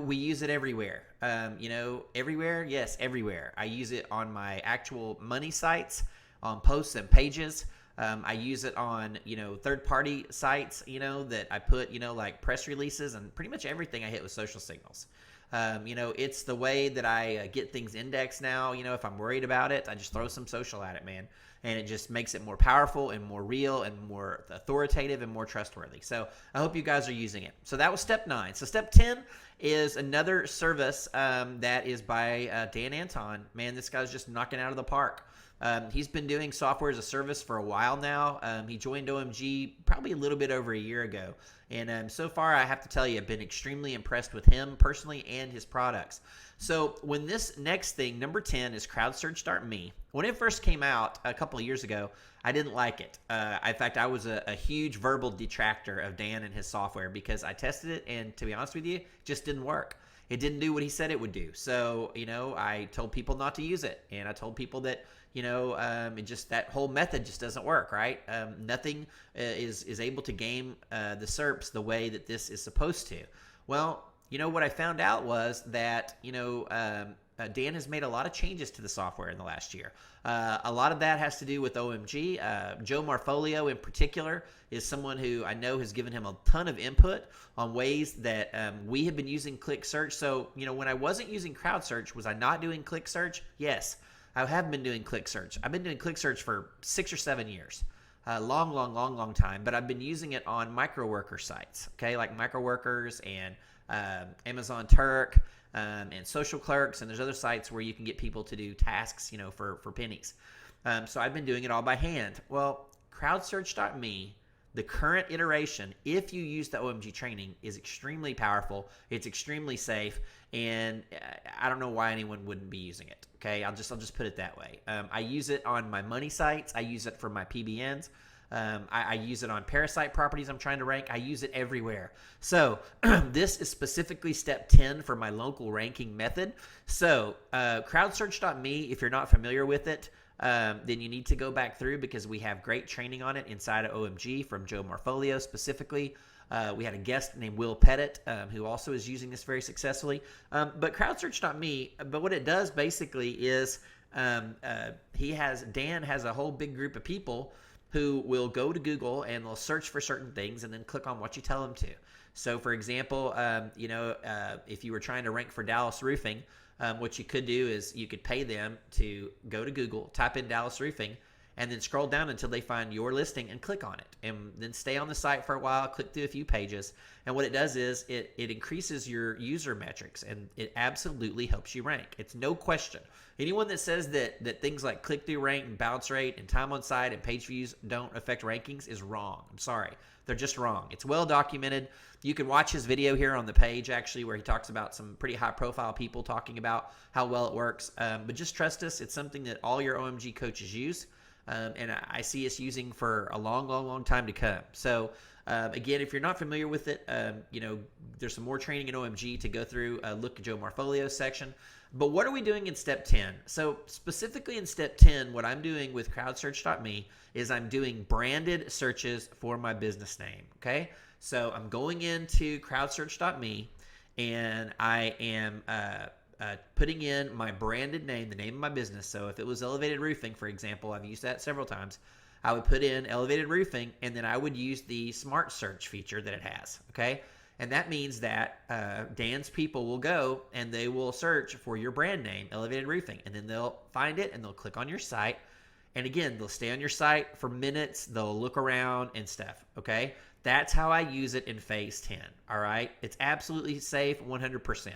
we use it everywhere. Everywhere? Yes, everywhere. I use it on my actual money sites, on posts and pages. I use it on, third-party sites, that I put, like press releases and pretty much everything I hit with social signals. It's the way that I get things indexed now. If I'm worried about it, I just throw some social at it, man. And it just makes it more powerful and more real and more authoritative and more trustworthy. So I hope you guys are using it. So that was step 9. So step 10 is another service that is by Dan Anton. Man, this guy's just knocking out of the park. He's been doing software as a service for a while now. He joined OMG probably a little bit over a year ago. And so far, I have to tell you, I've been extremely impressed with him personally and his products. So when this next thing, number 10, is CrowdSearch.me. When it first came out a couple of years ago, I didn't like it. In fact, I was a huge verbal detractor of Dan and his software because I tested it, and to be honest with you, it just didn't work. It didn't do what he said it would do. So, I told people not to use it, and I told people that, that whole method just doesn't work, right? Nothing is able to game the SERPs the way that this is supposed to. Well, what I found out was that, Dan has made a lot of changes to the software in the last year. A lot of that has to do with OMG. Joe Marfolio in particular is someone who I know has given him a ton of input on ways that we have been using click search. So, when I wasn't using crowd search, was I not doing click search? Yes, I have been doing click search. I've been doing click search for 6 or 7 years. Long time. But I've been using it on micro worker sites, okay, like micro workers and Amazon Turk, and social clerks, and there's other sites where you can get people to do tasks, for pennies. So I've been doing it all by hand. Well, CrowdSearch.me, the current iteration, if you use the OMG training, is extremely powerful. It's extremely safe, and I don't know why anyone wouldn't be using it. Okay, I'll just put it that way. I use it on my money sites. I use it for my PBNs. I use it on parasite properties I'm trying to rank. I use it everywhere. So this is specifically step 10 for my local ranking method. So CrowdSearch.me, if you're not familiar with it, then you need to go back through because we have great training on it inside of OMG from Joe Marfolio specifically. We had a guest named Will Pettit who also is using this very successfully. But CrowdSearch.me, but what it does basically is Dan has a whole big group of people who will go to Google and they'll search for certain things and then click on what you tell them to. So, for example, if you were trying to rank for Dallas roofing, what you could do is you could pay them to go to Google, type in Dallas roofing, and then scroll down until they find your listing and click on it. And then stay on the site for a while, click through a few pages. And what it does is it increases your user metrics, and it absolutely helps you rank. It's no question. Anyone that says that things like click-through rate and bounce rate and time on site and page views don't affect rankings is wrong. I'm sorry. They're just wrong. It's well documented. You can watch his video here on the page, actually, where he talks about some pretty high-profile people talking about how well it works. But just trust us. It's something that all your OMG coaches use. And I see us using for a long, long, long time to come. So, again, if you're not familiar with it, there's some more training in OMG to go through. Look at Joe Marfolio's section. But what are we doing in step 10? So, specifically in step 10, what I'm doing with CrowdSearch.me is I'm doing branded searches for my business name. Okay? So, I'm going into CrowdSearch.me and I am putting in my branded name, the name of my business. So if it was Elevated Roofing, for example, I've used that several times. I would put in Elevated Roofing, and then I would use the Smart Search feature that it has, okay? And that means that Dan's people will go and they will search for your brand name, Elevated Roofing, and then they'll find it and they'll click on your site. And again, they'll stay on your site for minutes. They'll look around and stuff, okay? That's how I use it in phase 10, all right? It's absolutely safe, 100%.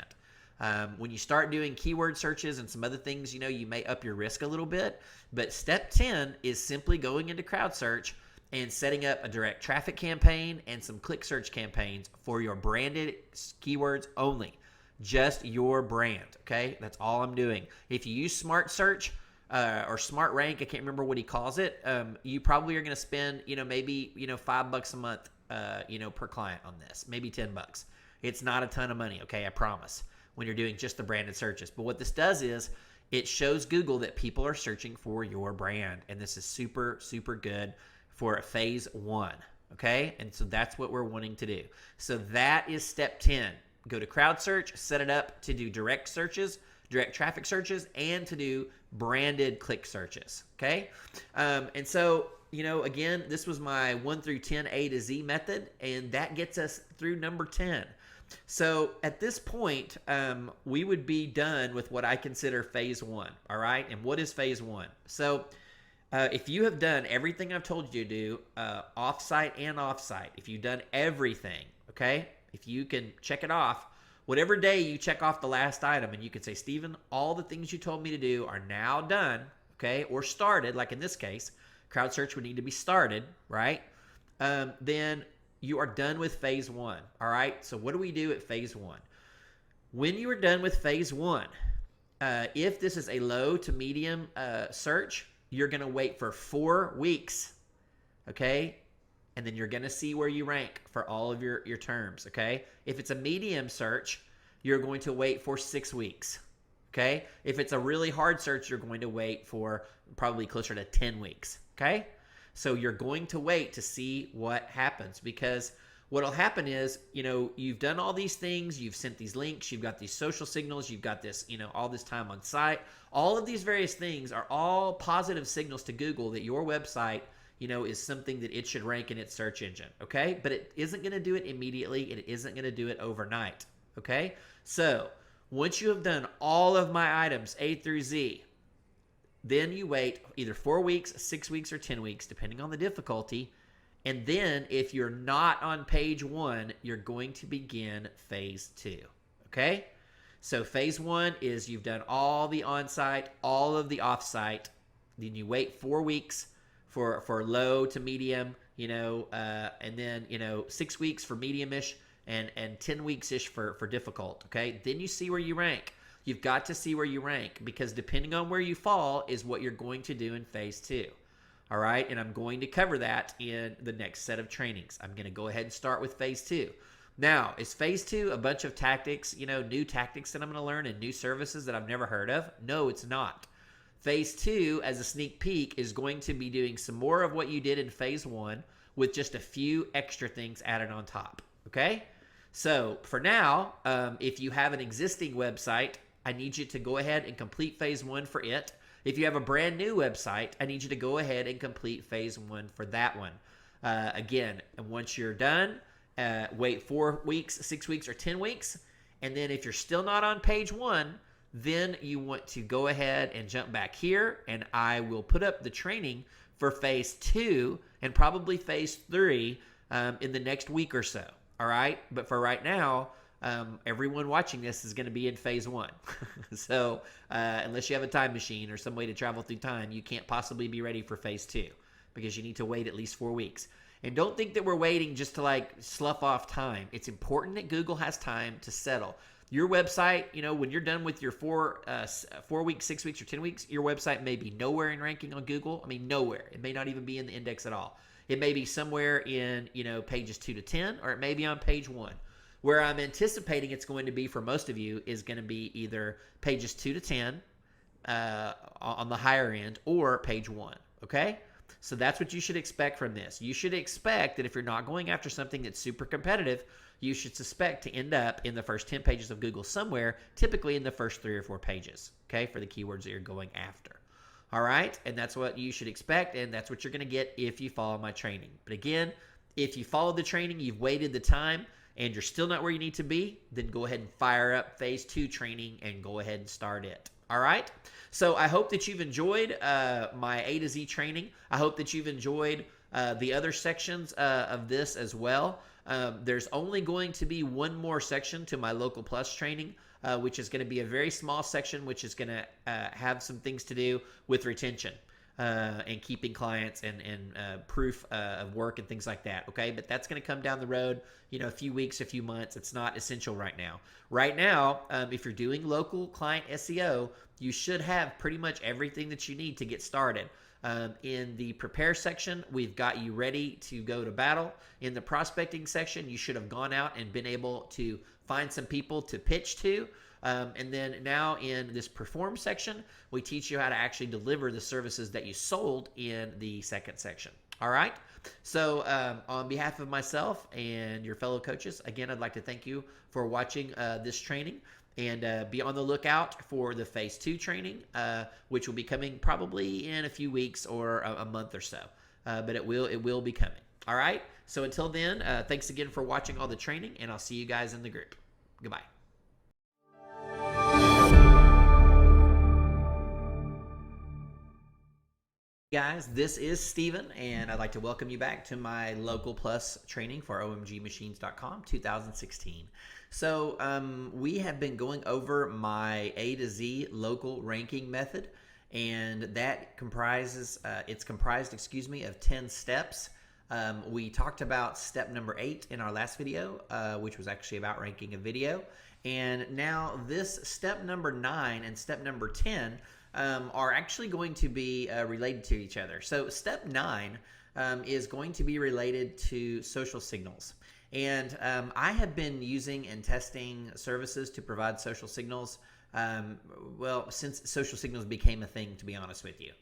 When you start doing keyword searches and some other things, you may up your risk a little bit. But step 10 is simply going into CrowdSearch and setting up a direct traffic campaign and some click search campaigns for your branded keywords only. Just your brand, okay? That's all I'm doing. If you use Smart Search or Smart Rank, I can't remember what he calls it, you probably are going to spend, maybe, $5 a month, per client on this, maybe $10. It's not a ton of money, okay? I promise, when you're doing just the branded searches. But what this does is it shows Google that people are searching for your brand. And this is super, super good for phase 1. Okay? And so that's what we're wanting to do. So that is step 10. Go to CrowdSearch, set it up to do direct searches, direct traffic searches, and to do branded click searches. Okay? And so, again, this was my 1 through 10 A to Z method. And that gets us through number 10. So at this point, we would be done with what I consider phase 1, all right? And what is phase 1? So if you have done everything I've told you to do, off-site and off-site, if you've done everything, okay? If you can check it off, whatever day you check off the last item and you can say, Stephen, all the things you told me to do are now done, okay? Or started, like in this case, CrowdSearch would need to be started, right? Then you are done with phase 1, all right? So what do we do at phase 1? When you are done with phase 1, if this is a low to medium search, you're going to wait for 4 weeks, okay? And then you're going to see where you rank for all of your terms, okay? If it's a medium search, you're going to wait for 6 weeks, okay? If it's a really hard search, you're going to wait for probably closer to 10 weeks, okay? So you're going to wait to see what happens, because what will happen is, you've done all these things, you've sent these links, you've got these social signals, you've got this, all this time on site. All of these various things are all positive signals to Google that your website, is something that it should rank in its search engine, okay? But it isn't going to do it immediately, and it isn't going to do it overnight, okay? So once you have done all of my items A through Z, then you wait either 4 weeks, 6 weeks, or 10 weeks, depending on the difficulty. And then if you're not on page 1, you're going to begin phase 2. Okay? So phase 1 is you've done all the on-site, all of the off-site. Then you wait 4 weeks for low to medium, and then, 6 weeks for medium-ish and 10 weeks-ish for difficult. Okay? Then you see where you rank. You've got to see where you rank, because depending on where you fall is what you're going to do in phase 2. All right, and I'm going to cover that in the next set of trainings. I'm going to go ahead and start with phase 2. Now, is phase 2 a bunch of tactics, new tactics that I'm going to learn and new services that I've never heard of? No, it's not. Phase 2, as a sneak peek, is going to be doing some more of what you did in phase 1 with just a few extra things added on top. Okay? So for now, if you have an existing website, I need you to go ahead and complete phase 1 for it. If you have a brand new website, I need you to go ahead and complete phase 1 for that one. Again, once you're done, wait 4 weeks, 6 weeks, or 10 weeks. And then if you're still not on page 1, then you want to go ahead and jump back here, and I will put up the training for phase 2 and probably phase 3 in the next week or so. All right? But for right now, everyone watching this is going to be in phase 1. So unless you have a time machine or some way to travel through time, you can't possibly be ready for phase 2 because you need to wait at least 4 weeks. And don't think that we're waiting just to like slough off time. It's important that Google has time to settle. Your website, you know, when you're done with your 4 weeks, 6 weeks, or 10 weeks, your website may be nowhere in ranking on Google. I mean, nowhere. It may not even be in the index at all. It may be somewhere in, you know, pages 2 to 10, or it may be on page 1. Where I'm anticipating it's going to be for most of you is going to be either pages 2 to 10 on the higher end, or page 1. Okay? So that's what you should expect from this. You should expect that if you're not going after something that's super competitive, you should suspect to end up in the first 10 pages of Google somewhere, typically in the first 3 or 4 pages, okay, for the keywords that you're going after. All right? And that's what you should expect, and that's what you're going to get if you follow my training. But again, if you followed the training, you've waited the time, and you're still not where you need to be, then go ahead and fire up phase 2 training and go ahead and start it. All right? So I hope that you've enjoyed my A to Z training. I hope that you've enjoyed the other sections of this as well. There's only going to be one more section to my Local Plus training, which is going to be a very small section, which is going to have some things to do with retention and keeping clients and proof of work and things like that. Okay, but that's going to come down the road, you know, a few weeks, a few months. It's not essential right now. Right now, if you're doing local client SEO, you should have pretty much everything that you need to get started. In the prepare section, we've got you ready to go to battle. In the prospecting section, you should have gone out and been able to find some people to pitch to. And then now in this perform section, we teach you how to actually deliver the services that you sold in the second section. All right. So on behalf of myself and your fellow coaches, again, I'd like to thank you for watching this training. And be on the lookout for the phase 2 training, which will be coming probably in a few weeks or a month or so. But it will be coming. All right. So until then, thanks again for watching all the training, and I'll see you guys in the group. Goodbye. Guys, this is Steven, and I'd like to welcome you back to my Local Plus training for omgmachines.com 2016. So we have been going over my A to Z local ranking method, and that comprises, it's comprised, of 10 steps. We talked about step number 8 in our last video, which was actually about ranking a video. And now this step number 9 and step number 10 are actually going to be related to each other. So step 9 is going to be related to social signals. And I have been using and testing services to provide social signals, well, since social signals became a thing, to be honest with you.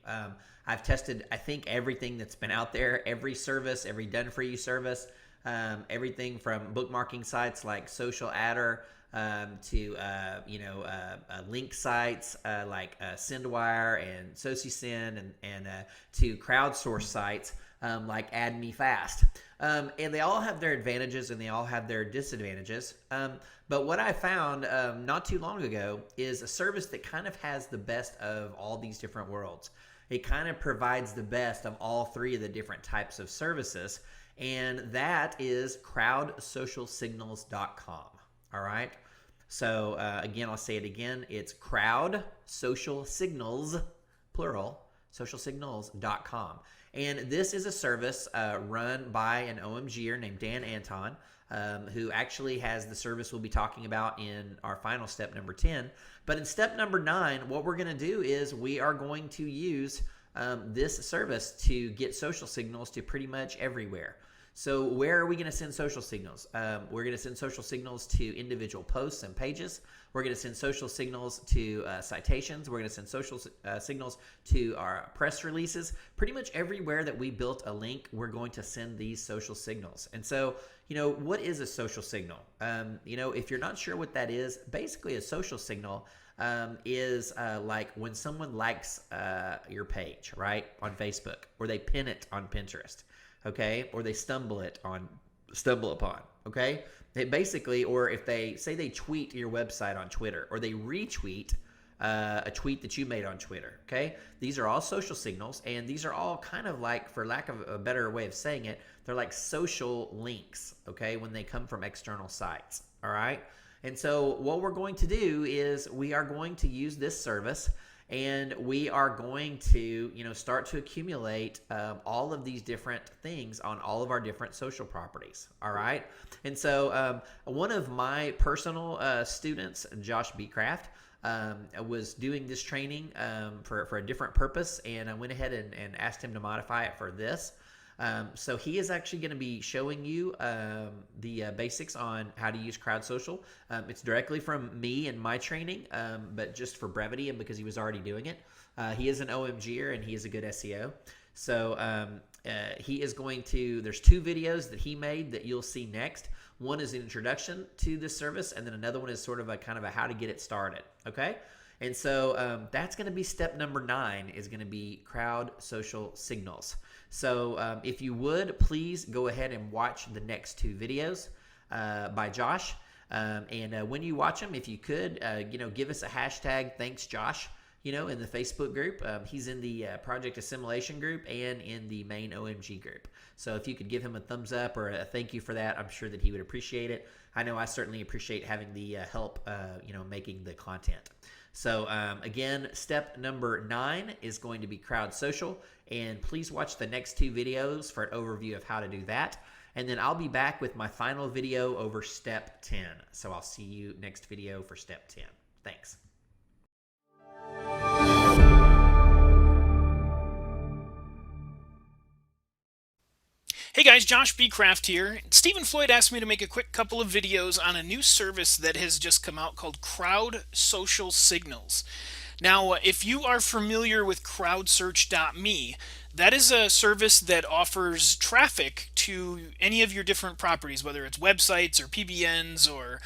I've tested, I think, everything that's been out there, every service, every done-for-you service, everything from bookmarking sites like Social Adder, to link sites like SendWire and SociSend, and to crowdsource sites like AdMeFast. And they all have their advantages and they all have their disadvantages. But what I found not too long ago is a service that kind of has the best of all these different worlds. It kind of provides the best of all 3 of the different types of services, and that is crowdsocialsignals.com. All right. So again, I'll say it again. It's crowd social signals, plural, socialsignals.com. And this is a service run by an OMGer named Dan Anton, who actually has the service we'll be talking about in our final step number 10. But in step number 9, what we're going to do is we are going to use this service to get social signals to pretty much everywhere. So where are we going to send social signals? We're going to send social signals to individual posts and pages. We're going to send social signals to citations. We're going to send social signals to our press releases. Pretty much everywhere that we built a link, we're going to send these social signals. And so, what is a social signal? If you're not sure what that is, basically a social signal is like when someone likes your page, right, on Facebook, or they pin it on Pinterest, okay, or they stumble upon, okay. It basically, or if they say they tweet your website on Twitter, or they retweet a tweet that you made on Twitter, okay? These are all social signals, and these are all kind of like, for lack of a better way of saying it, they're like social links, okay, when they come from external sites, all right? And so what we're going to do is we are going to use this service, and we are going to, start to accumulate all of these different things on all of our different social properties. All right. And so one of my personal students, Josh Beecraft, was doing this training for a different purpose, and I went ahead and asked him to modify it for this. So he is actually going to be showing you the basics on how to use Crowd Social. It's directly from me and my training, but just for brevity and because he was already doing it. He is an OMGer and he is a good SEO. So he is going to, there's 2 videos that he made that you'll see next. One is an introduction to this service, and then another one is sort of a kind of a how to get it started. Okay. And so that's going to be step number 9, is going to be Crowd Social Signals. So if you would, please go ahead and watch the next 2 videos by Josh. And when you watch them, if you could, give us a hashtag thanks Josh, in the Facebook group. He's in the Project Assimilation group and in the main OMG group. So if you could give him a thumbs up or a thank you for that, I'm sure that he would appreciate it. I know I certainly appreciate having the help, making the content. So again, step number 9 is going to be Crowd Social, and please watch the next 2 videos for an overview of how to do that. And then I'll be back with my final video over step 10. So I'll see you next video for step 10. Thanks. Hey guys, Josh Beecraft here. Stephen Floyd asked me to make a quick couple of videos on a new service that has just come out called Crowd Social Signals. Now, if you are familiar with crowdsearch.me, that is a service that offers traffic to any of your different properties, whether it's websites or PBNs or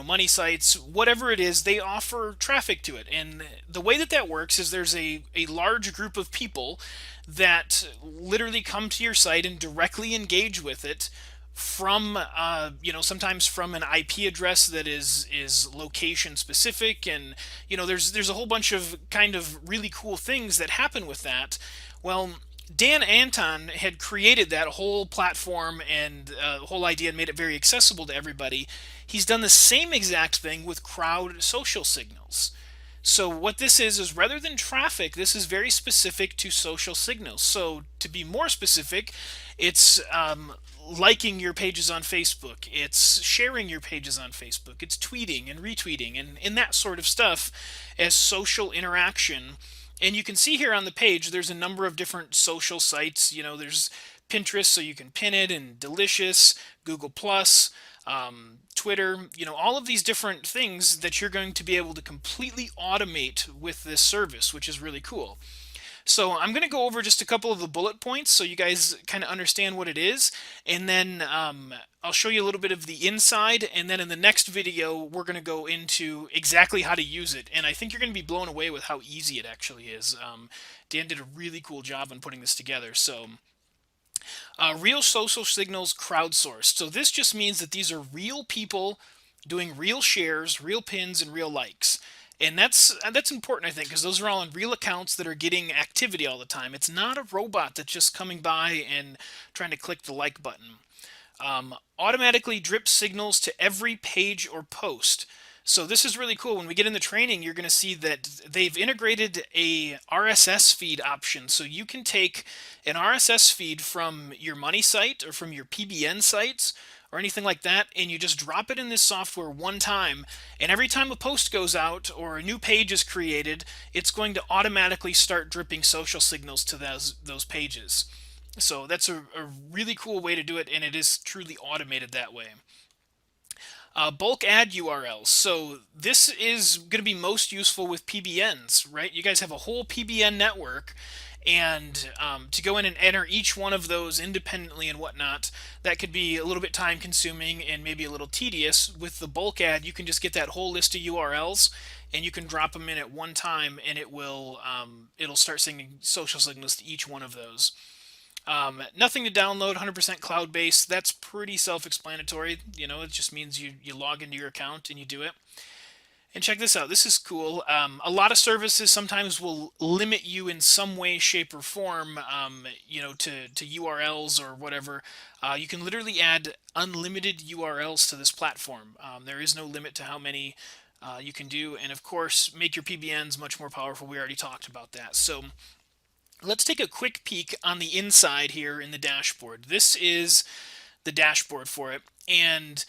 money sites, whatever it is, they offer traffic to it. And the way that works is there's a large group of people that literally come to your site and directly engage with it from sometimes from an IP address that is location specific, and there's a whole bunch of kind of really cool things that happen with that. Well, Dan Anton had created that whole platform and the whole idea and made it very accessible to everybody. He's done the same exact thing with Crowd Social Signals. So what this is rather than traffic, this is very specific to social signals. So to be more specific, it's liking your pages on Facebook, it's sharing your pages on Facebook, it's tweeting and retweeting and that sort of stuff as social interaction. And you can see here on the page there's a number of different social sites. There's Pinterest, so you can pin it, and Delicious, Google Plus, Twitter, all of these different things that you're going to be able to completely automate with this service, which is really cool. So I'm going to go over just a couple of the bullet points so you guys kind of understand what it is, and then I'll show you a little bit of the inside, and then in the next video we're going to go into exactly how to use it, and I think you're going to be blown away with how easy it actually is. Dan did a really cool job on putting this together. So real social signals crowdsourced. So this just means that these are real people doing real shares, real pins, and real likes. And that's important, I think, because those are all on real accounts that are getting activity all the time. It's not a robot that's just coming by and trying to click the like button. Automatically drip signals to every page or post. So this is really cool. When we get in the training, you're going to see that they've integrated a RSS feed option. So you can take an RSS feed from your money site or from your PBN sites or anything like that, and you just drop it in this software one time, and every time a post goes out or a new page is created, it's going to automatically start dripping social signals to those pages. So that's a really cool way to do it, and it is truly automated that way. Bulk add URLs. So this is going to be most useful with PBNs, right? You guys have a whole PBN network, and to go in and enter each one of those independently and whatnot, that could be a little bit time consuming and maybe a little tedious. With the bulk add, you can just get that whole list of URLs and you can drop them in at one time, and it'll start sending social signals to each one of those. Nothing to download, 100% cloud-based. That's pretty self-explanatory. It just means you log into your account and you do it. And check this out. This is cool. A lot of services sometimes will limit you in some way, shape, or form, to URLs or whatever. You can literally add unlimited URLs to this platform. There is no limit to how many you can do. And of course, make your PBNs much more powerful. We already talked about that. So let's take a quick peek on the inside here in the dashboard. This is the dashboard for it. And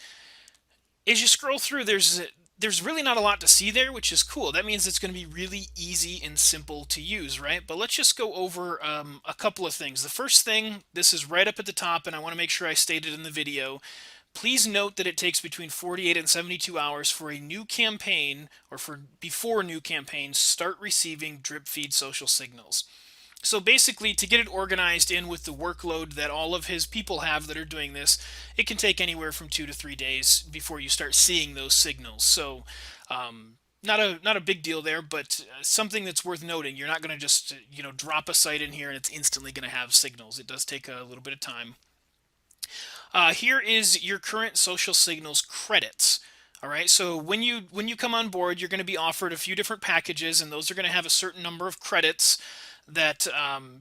as you scroll through, there's really not a lot to see there, which is cool. That means it's going to be really easy and simple to use, right? But let's just go over a couple of things. The first thing, this is right up at the top, and I want to make sure I stated in the video. Please note that it takes between 48 and 72 hours for a new campaign, or before new campaigns start receiving drip feed social signals. So basically, to get it organized in with the workload that all of his people have that are doing this, it can take anywhere from 2 to 3 days before you start seeing those signals. So not a big deal there, but something that's worth noting. You're not going to just drop a site in here and it's instantly going to have signals. It does take a little bit of time. Here is your current social signals credits. All right, so when you come on board, you're going to be offered a few different packages, and those are going to have a certain number of credits that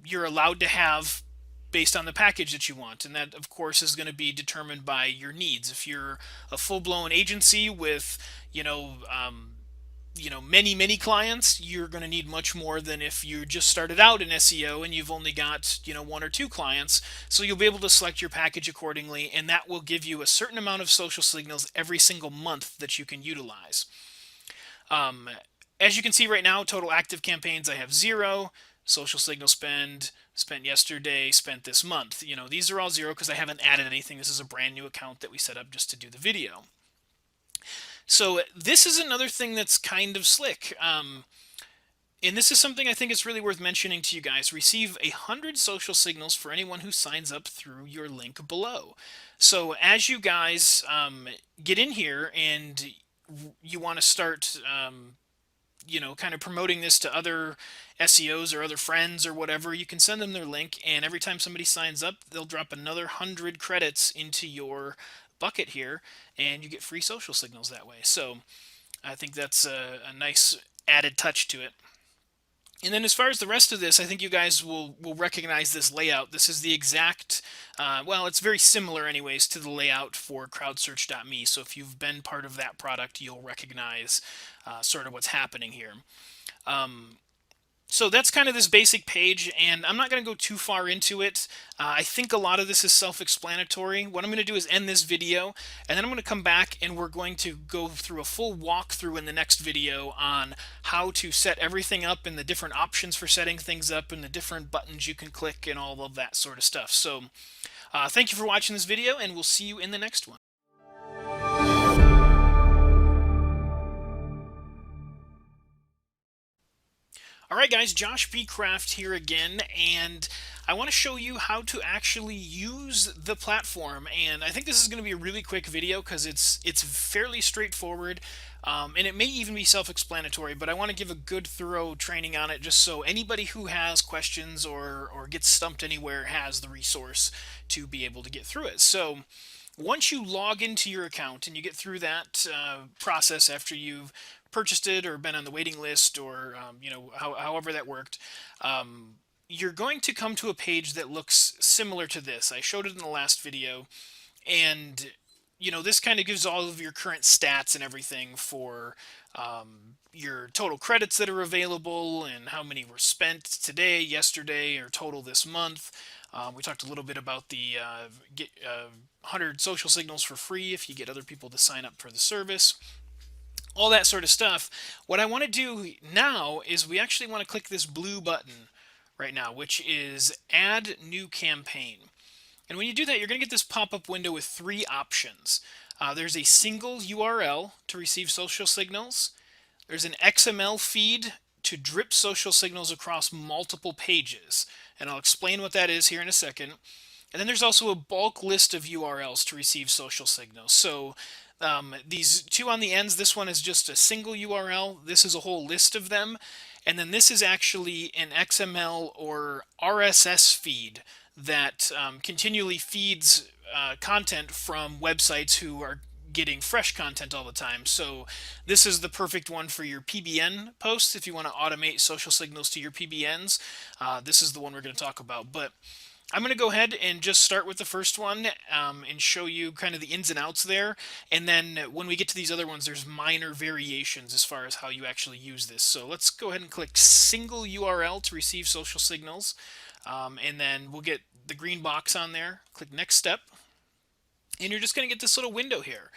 you're allowed to have based on the package that you want. And that, of course, is going to be determined by your needs. If you're a full-blown agency with, many clients, you're going to need much more than if you just started out in SEO and you've only got, 1 or 2 clients. So you'll be able to select your package accordingly, and that will give you a certain amount of social signals every single month that you can utilize. As you can see right now, total active campaigns, I have 0. Social signal spent yesterday, spent this month. These are all 0 because I haven't added anything. This is a brand new account that we set up just to do the video. So this is another thing that's kind of slick. And this is something I think it's really worth mentioning to you guys. Receive 100 social signals for anyone who signs up through your link below. So as you guys get in here and you want to start kind of promoting this to other SEOs or other friends or whatever, you can send them their link, and every time somebody signs up, they'll drop another 100 credits into your bucket here, and you get free social signals that way. So I think that's a nice added touch to it. And then as far as the rest of this, I think you guys will recognize this layout. This is the exact, it's very similar anyways to the layout for crowdsearch.me. So if you've been part of that product, you'll recognize sort of what's happening here. So that's kind of this basic page, and I'm not going to go too far into it. I think a lot of this is self-explanatory. What I'm going to do is end this video, and then I'm going to come back and we're going to go through a full walkthrough in the next video on how to set everything up and the different options for setting things up and the different buttons you can click and all of that sort of stuff. So thank you for watching this video, and we'll see you in the next one. Alright guys, Josh B. Craft here again, and I want to show you how to actually use the platform. And I think this is going to be a really quick video because it's fairly straightforward, and it may even be self-explanatory, but I want to give a good thorough training on it just so anybody who has questions or gets stumped anywhere has the resource to be able to get through it. So once you log into your account and you get through that process after you've purchased it or been on the waiting list, or however that worked, you're going to come to a page that looks similar to this. I showed it in the last video, and this kind of gives all of your current stats and everything for your total credits that are available and how many were spent today, yesterday, or total this month. We talked a little bit about the get 100 social signals for free if you get other people to sign up for the service. All that sort of stuff. What I want to do now is we actually want to click this blue button right now, which is add new campaign. And when you do that, you're going to get this pop-up window with three options. There's a single URL to receive social signals. There's an XML feed to drip social signals across multiple pages. And I'll explain what that is here in a second. And then there's also a bulk list of URLs to receive social signals. So these two on the ends, this one is just a single URL. This is a whole list of them. And then this is actually an XML or RSS feed that continually feeds content from websites who are getting fresh content all the time. So this is the perfect one for your PBN posts. If you want to automate social signals to your PBNs, this is the one we're going to talk about. But I'm going to go ahead and just start with the first one and show you kind of the ins and outs there. And then when we get to these other ones, there's minor variations as far as how you actually use this. So let's go ahead and click single URL to receive social signals. And then we'll get the green box on there. Click next step. And you're just going to get this little window here.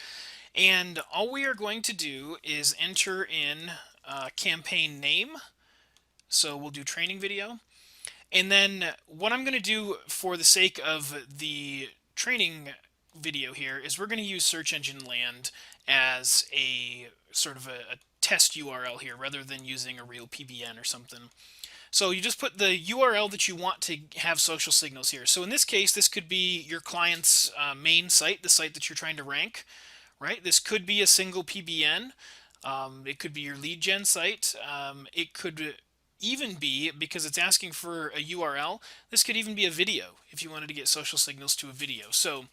And all we are going to do is enter in campaign name. So we'll do training video. And then what I'm going to do for the sake of the training video here is we're going to use Search Engine Land as a sort of a test URL here rather than using a real PBN or something. So you just put the URL that you want to have social signals here. So in this case, this could be your client's main site, the site that you're trying to rank, right? This could be a single PBN. It could be your lead gen site. It could even be, because it's asking for a URL, this could even be a video if you wanted to get social signals to a video. So,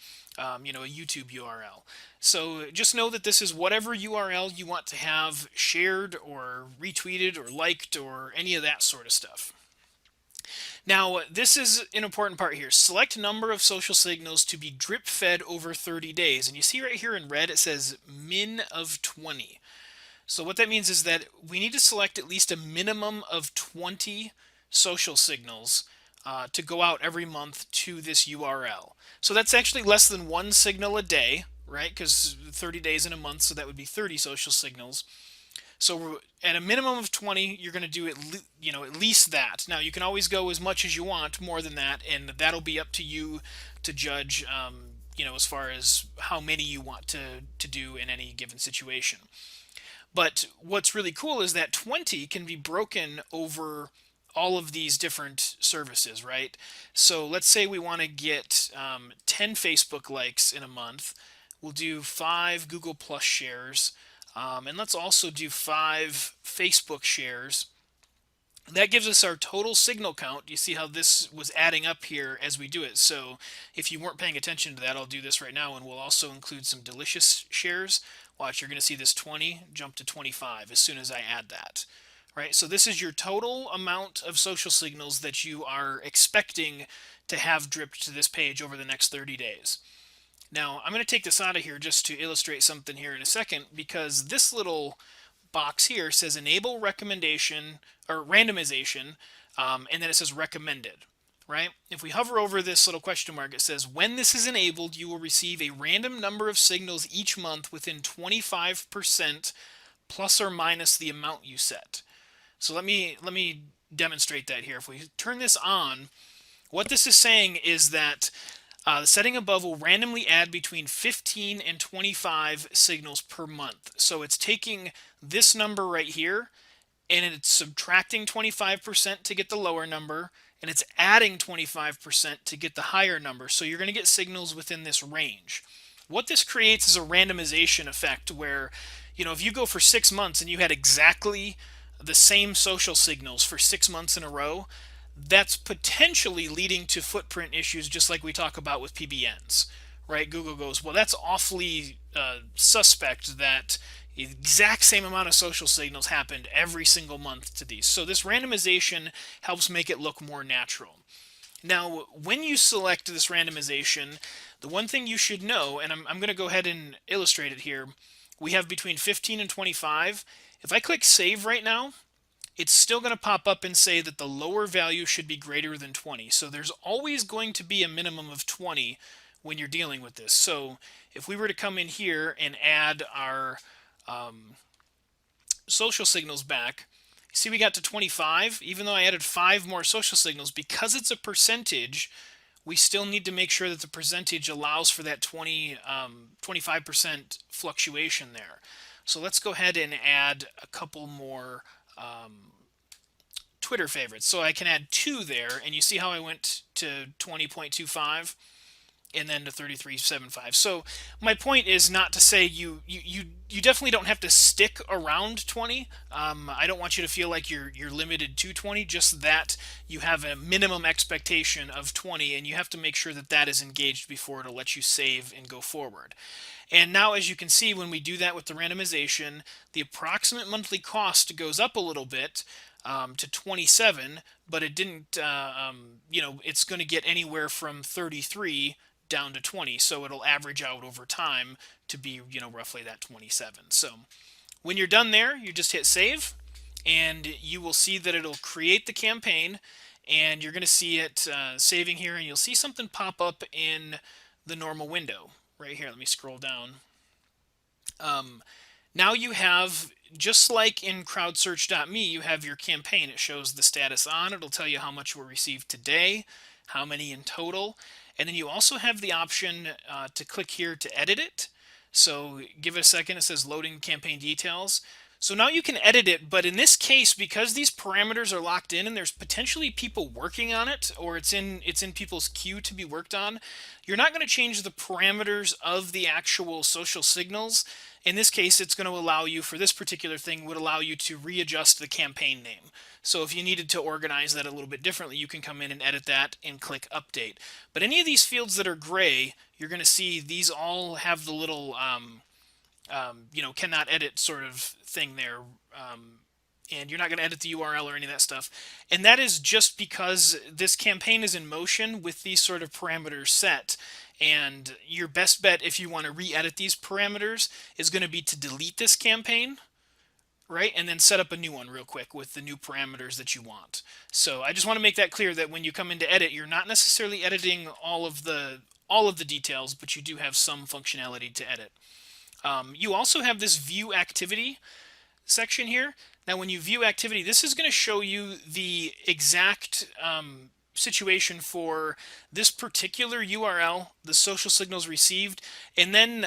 you know, a YouTube URL. So just know that this is whatever URL you want to have shared or retweeted or liked or any of that sort of stuff. Now, this is an important part here. Select number of social signals to be drip fed over 30 days. And you see right here in red, it says min of 20. So what that means is that we need to select at least a minimum of 20 social signals to go out every month to this URL. So that's actually less than one signal a day, right? Because 30 days in a month, so that would be 30 social signals. So at a minimum of 20, you're going to do at least that. Now you can always go as much as you want, more than that, and that'll be up to you to judge. As far as how many you want to do in any given situation. But what's really cool is that 20 can be broken over all of these different services, right? So let's say we want to get 10 Facebook likes in a month. We'll do 5 Google Plus shares. And let's also do 5 Facebook shares. That gives us our total signal count. You see how this was adding up here as we do it. So if you weren't paying attention to that, I'll do this right now, and we'll also include some delicious shares. Watch, you're going to see this 20 jump to 25 as soon as I add that. Right? So this is your total amount of social signals that you are expecting to have dripped to this page over the next 30 days. Now, I'm going to take this out of here just to illustrate something here in a second, because this little box here says enable recommendation or randomization, and then it says recommended. Right? If we hover over this little question mark, it says when this is enabled, you will receive a random number of signals each month within 25% plus or minus the amount you set. So let me demonstrate that here. If we turn this on, what this is saying is that the setting above will randomly add between 15 and 25 signals per month. So it's taking this number right here and it's subtracting 25% to get the lower number, and it's adding 25% to get the higher number. So you're going to get signals within this range. What this creates is a randomization effect where, if you go for 6 months and you had exactly the same social signals for 6 months in a row, that's potentially leading to footprint issues, just like we talk about with PBNs, right? Google goes, well, that's awfully suspect that the exact same amount of social signals happened every single month to these. So this randomization helps make it look more natural. Now, when you select this randomization, the one thing you should know, and I'm going to go ahead and illustrate it here, we have between 15 and 25. If I click save right now, it's still going to pop up and say that the lower value should be greater than 20. So there's always going to be a minimum of 20 when you're dealing with this. So if we were to come in here and add our social signals back, See, we got to 25, even though I added 5 more social signals. Because it's a percentage, we still need to make sure that the percentage allows for that 25% fluctuation there. So let's go ahead and add a couple more Twitter favorites. So I can add 2 there, and you see how I went to 20.25 and then to 33.75. So my point is not to say you definitely don't have to stick around 20. I don't want you to feel like you're limited to 20, just that you have a minimum expectation of 20, and you have to make sure that that is engaged before it'll let you save and go forward. And now, as you can see, when we do that with the randomization, the approximate monthly cost goes up a little bit to 27, but it didn't, it's going to get anywhere from 33 down to 20, so it'll average out over time to be, roughly that 27. So when you're done there, you just hit save, and you will see that it'll create the campaign, and you're going to see it saving here, and you'll see something pop up in the normal window right here. Let me scroll down. Now you have, just like in crowdsearch.me, you have your campaign. It shows the status on. It'll tell you how much were received today, how many in total, and then you also have the option to click here to edit it. So give it a second. It says loading campaign details. So now you can edit it, but in this case, because these parameters are locked in and there's potentially people working on it, or it's in people's queue to be worked on, you're not going to change the parameters of the actual social signals. In this case, it's going to allow you, for this particular thing, would allow you to readjust the campaign name. So if you needed to organize that a little bit differently, you can come in and edit that and click update. But any of these fields that are gray, you're going to see these all have the little cannot edit sort of thing there, and you're not going to edit the URL or any of that stuff. And that is just because this campaign is in motion with these sort of parameters set. And your best bet, if you want to re-edit these parameters, is going to be to delete this campaign, right, and then set up a new one real quick with the new parameters that you want. So I just want to make that clear that when you come in to edit, you're not necessarily editing all of the details, but you do have some functionality to edit. You also have this view activity section here. Now when you view activity, this is going to show you the exact situation for this particular URL, the social signals received, and then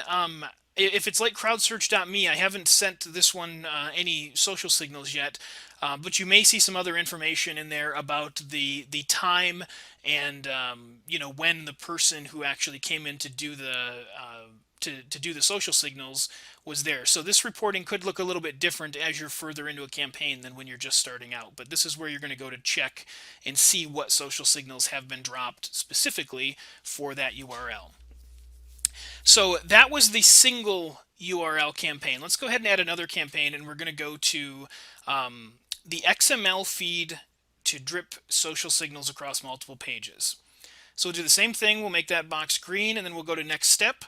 if it's like crowdsearch.me, I haven't sent this one any social signals yet, but you may see some other information in there about the time and when the person who actually came in to do the do the social signals was there. So this reporting could look a little bit different as you're further into a campaign than when you're just starting out. But this is where you're going to go to check and see what social signals have been dropped specifically for that URL. So that was the single URL campaign. Let's go ahead and add another campaign, and we're going to go to the XML feed to drip social signals across multiple pages. So we'll do the same thing. We'll make that box green, and then we'll go to next step.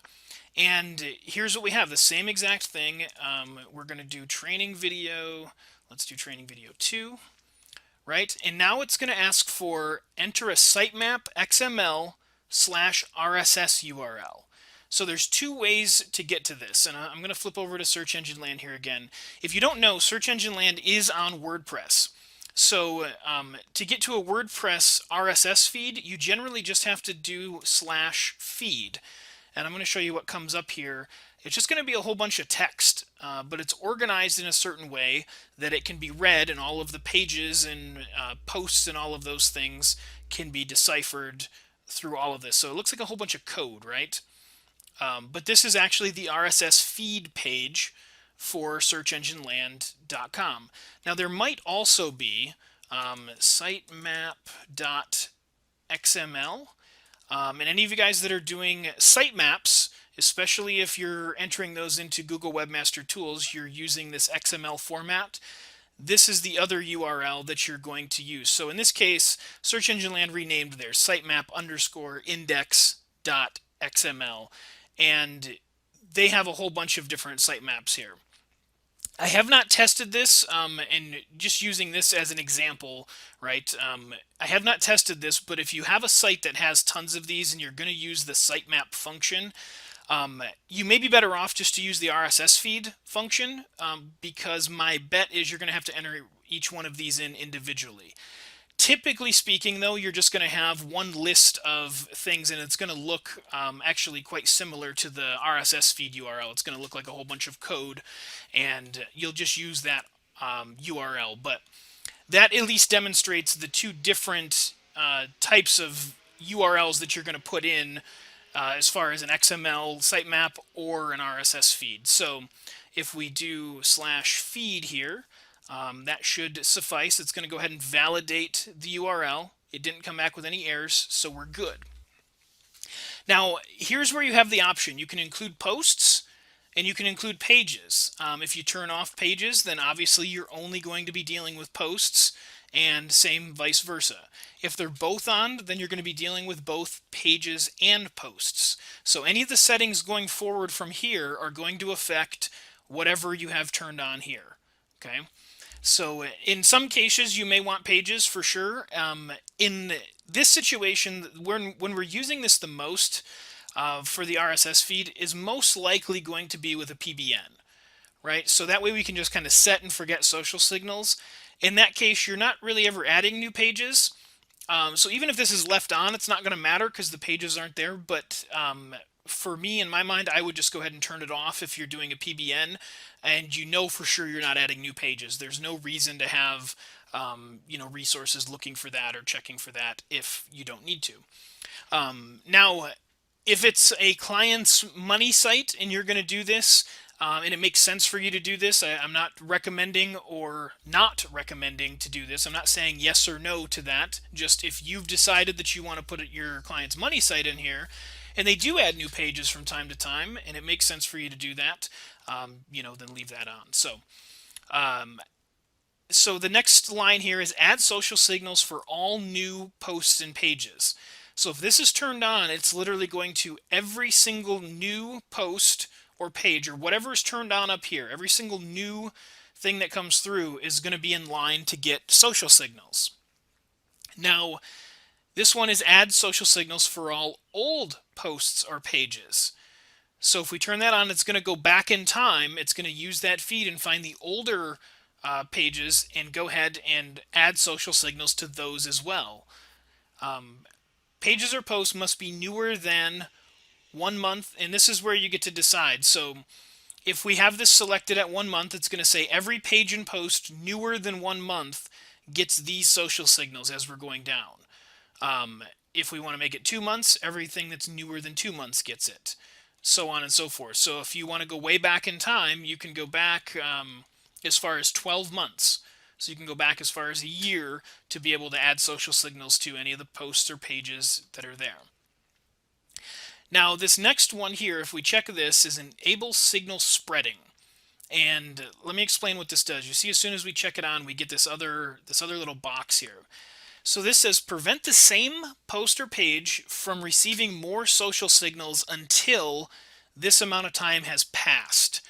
And here's what we have, the same exact thing. We're going to do training video. Let's do training video 2, right? And now it's going to ask for enter a sitemap XML /RSS URL. So there's 2 ways to get to this, and I'm going to flip over to Search Engine Land here again. If you don't know, Search Engine Land is on WordPress. So to get to a WordPress RSS feed, you generally just have to do /feed. And I'm going to show you what comes up here. It's just going to be a whole bunch of text, but it's organized in a certain way that it can be read, and all of the pages and posts and all of those things can be deciphered through all of this. So it looks like a whole bunch of code, right? But this is actually the RSS feed page for searchengineland.com. Now there might also be sitemap.xml. And any of you guys that are doing sitemaps, especially if you're entering those into Google Webmaster Tools, you're using this XML format. This is the other URL that you're going to use. So in this case, Search Engine Land renamed their sitemap_index.xml. And they have a whole bunch of different sitemaps here. I have not tested this, and just using this as an example, right? I have not tested this, but if you have a site that has tons of these and you're going to use the sitemap function, You may be better off just to use the RSS feed function, because my bet is you're going to have to enter each one of these in individually. Typically speaking, though, you're just going to have one list of things, and it's going to look actually quite similar to the RSS feed URL. It's going to look like a whole bunch of code, and you'll just use that URL. But that at least demonstrates the two different types of URLs that you're going to put in as far as an XML sitemap or an RSS feed. So if we do /feed here, that should suffice. It's going to go ahead and validate the URL. It didn't come back with any errors, so we're good. Now, here's where you have the option. You can include posts and you can include pages. If you turn off pages, then obviously you're only going to be dealing with posts, and same vice versa. If they're both on, then you're going to be dealing with both pages and posts. So any of the settings going forward from here are going to affect whatever you have turned on here. Okay. So in some cases, you may want pages for sure. In this situation, when we're using this the most for the RSS feed is most likely going to be with a PBN, right? So that way we can just kind of set and forget social signals. In that case, you're not really ever adding new pages. So even if this is left on, it's not going to matter because the pages aren't there. But for me, in my mind, I would just go ahead and turn it off if you're doing a PBN and you know for sure you're not adding new pages. There's no reason to have resources looking for that or checking for that if you don't need to. Now, if it's a client's money site and you're going to do this, and it makes sense for you to do this, I'm not recommending or not recommending to do this. I'm not saying yes or no to that. Just if you've decided that you want to put your client's money site in here, and they do add new pages from time to time, and it makes sense for you to do that, then leave that on. So the next line here is add social signals for all new posts and pages. So if this is turned on, it's literally going to every single new post or page or whatever is turned on up here, every single new thing that comes through is going to be in line to get social signals. Now, this one is add social signals for all old posts or pages. So if we turn that on, it's going to go back in time. It's going to use that feed and find the older pages and go ahead and add social signals to those as well. Pages or posts must be newer than 1 month, and this is where you get to decide. So if we have this selected at 1 month, it's going to say every page and post newer than 1 month gets these social signals as we're going down. If we want to make it 2 months, everything that's newer than 2 months gets it, so on and so forth. So if you want to go way back in time, you can go back as far as 12 months. So you can go back as far as a year to be able to add social signals to any of the posts or pages that are there. Now, this next one here, if we check this, is enable signal spreading. And let me explain what this does. You see, as soon as we check it on, we get this other little box here. So this says prevent the same post or page from receiving more social signals until this amount of time has passed.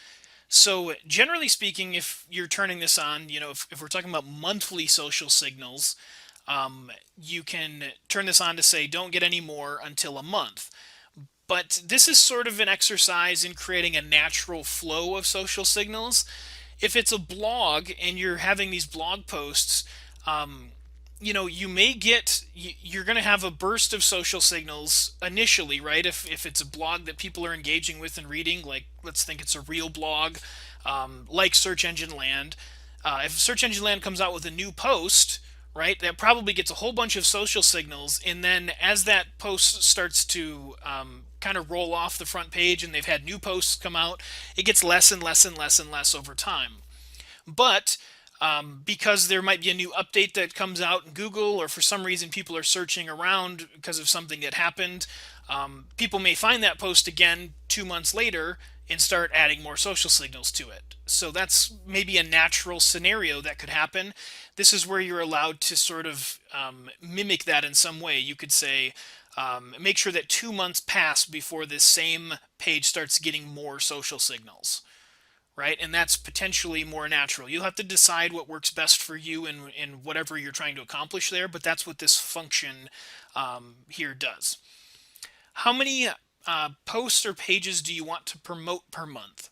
So generally speaking, if you're turning this on, if we're talking about monthly social signals, you can turn this on to say don't get any more until a month. But this is sort of an exercise in creating a natural flow of social signals. If it's a blog and you're having these blog posts, you're going to have a burst of social signals initially, right? If it's a blog that people are engaging with and reading, like let's think it's a real blog, like Search Engine Land. If Search Engine Land comes out with a new post, right, that probably gets a whole bunch of social signals, and then as that post starts to kind of roll off the front page and they've had new posts come out, it gets less and less and less and less over time. But because there might be a new update that comes out in Google, or for some reason people are searching around because of something that happened, people may find that post again 2 months later and start adding more social signals to it. So that's maybe a natural scenario that could happen. This is where you're allowed to sort of mimic that in some way. You could say, make sure that 2 months pass before this same page starts getting more social signals, right? And that's potentially more natural. You'll have to decide what works best for you and whatever you're trying to accomplish there, but that's what this function here does. How many posts or pages do you want to promote per month?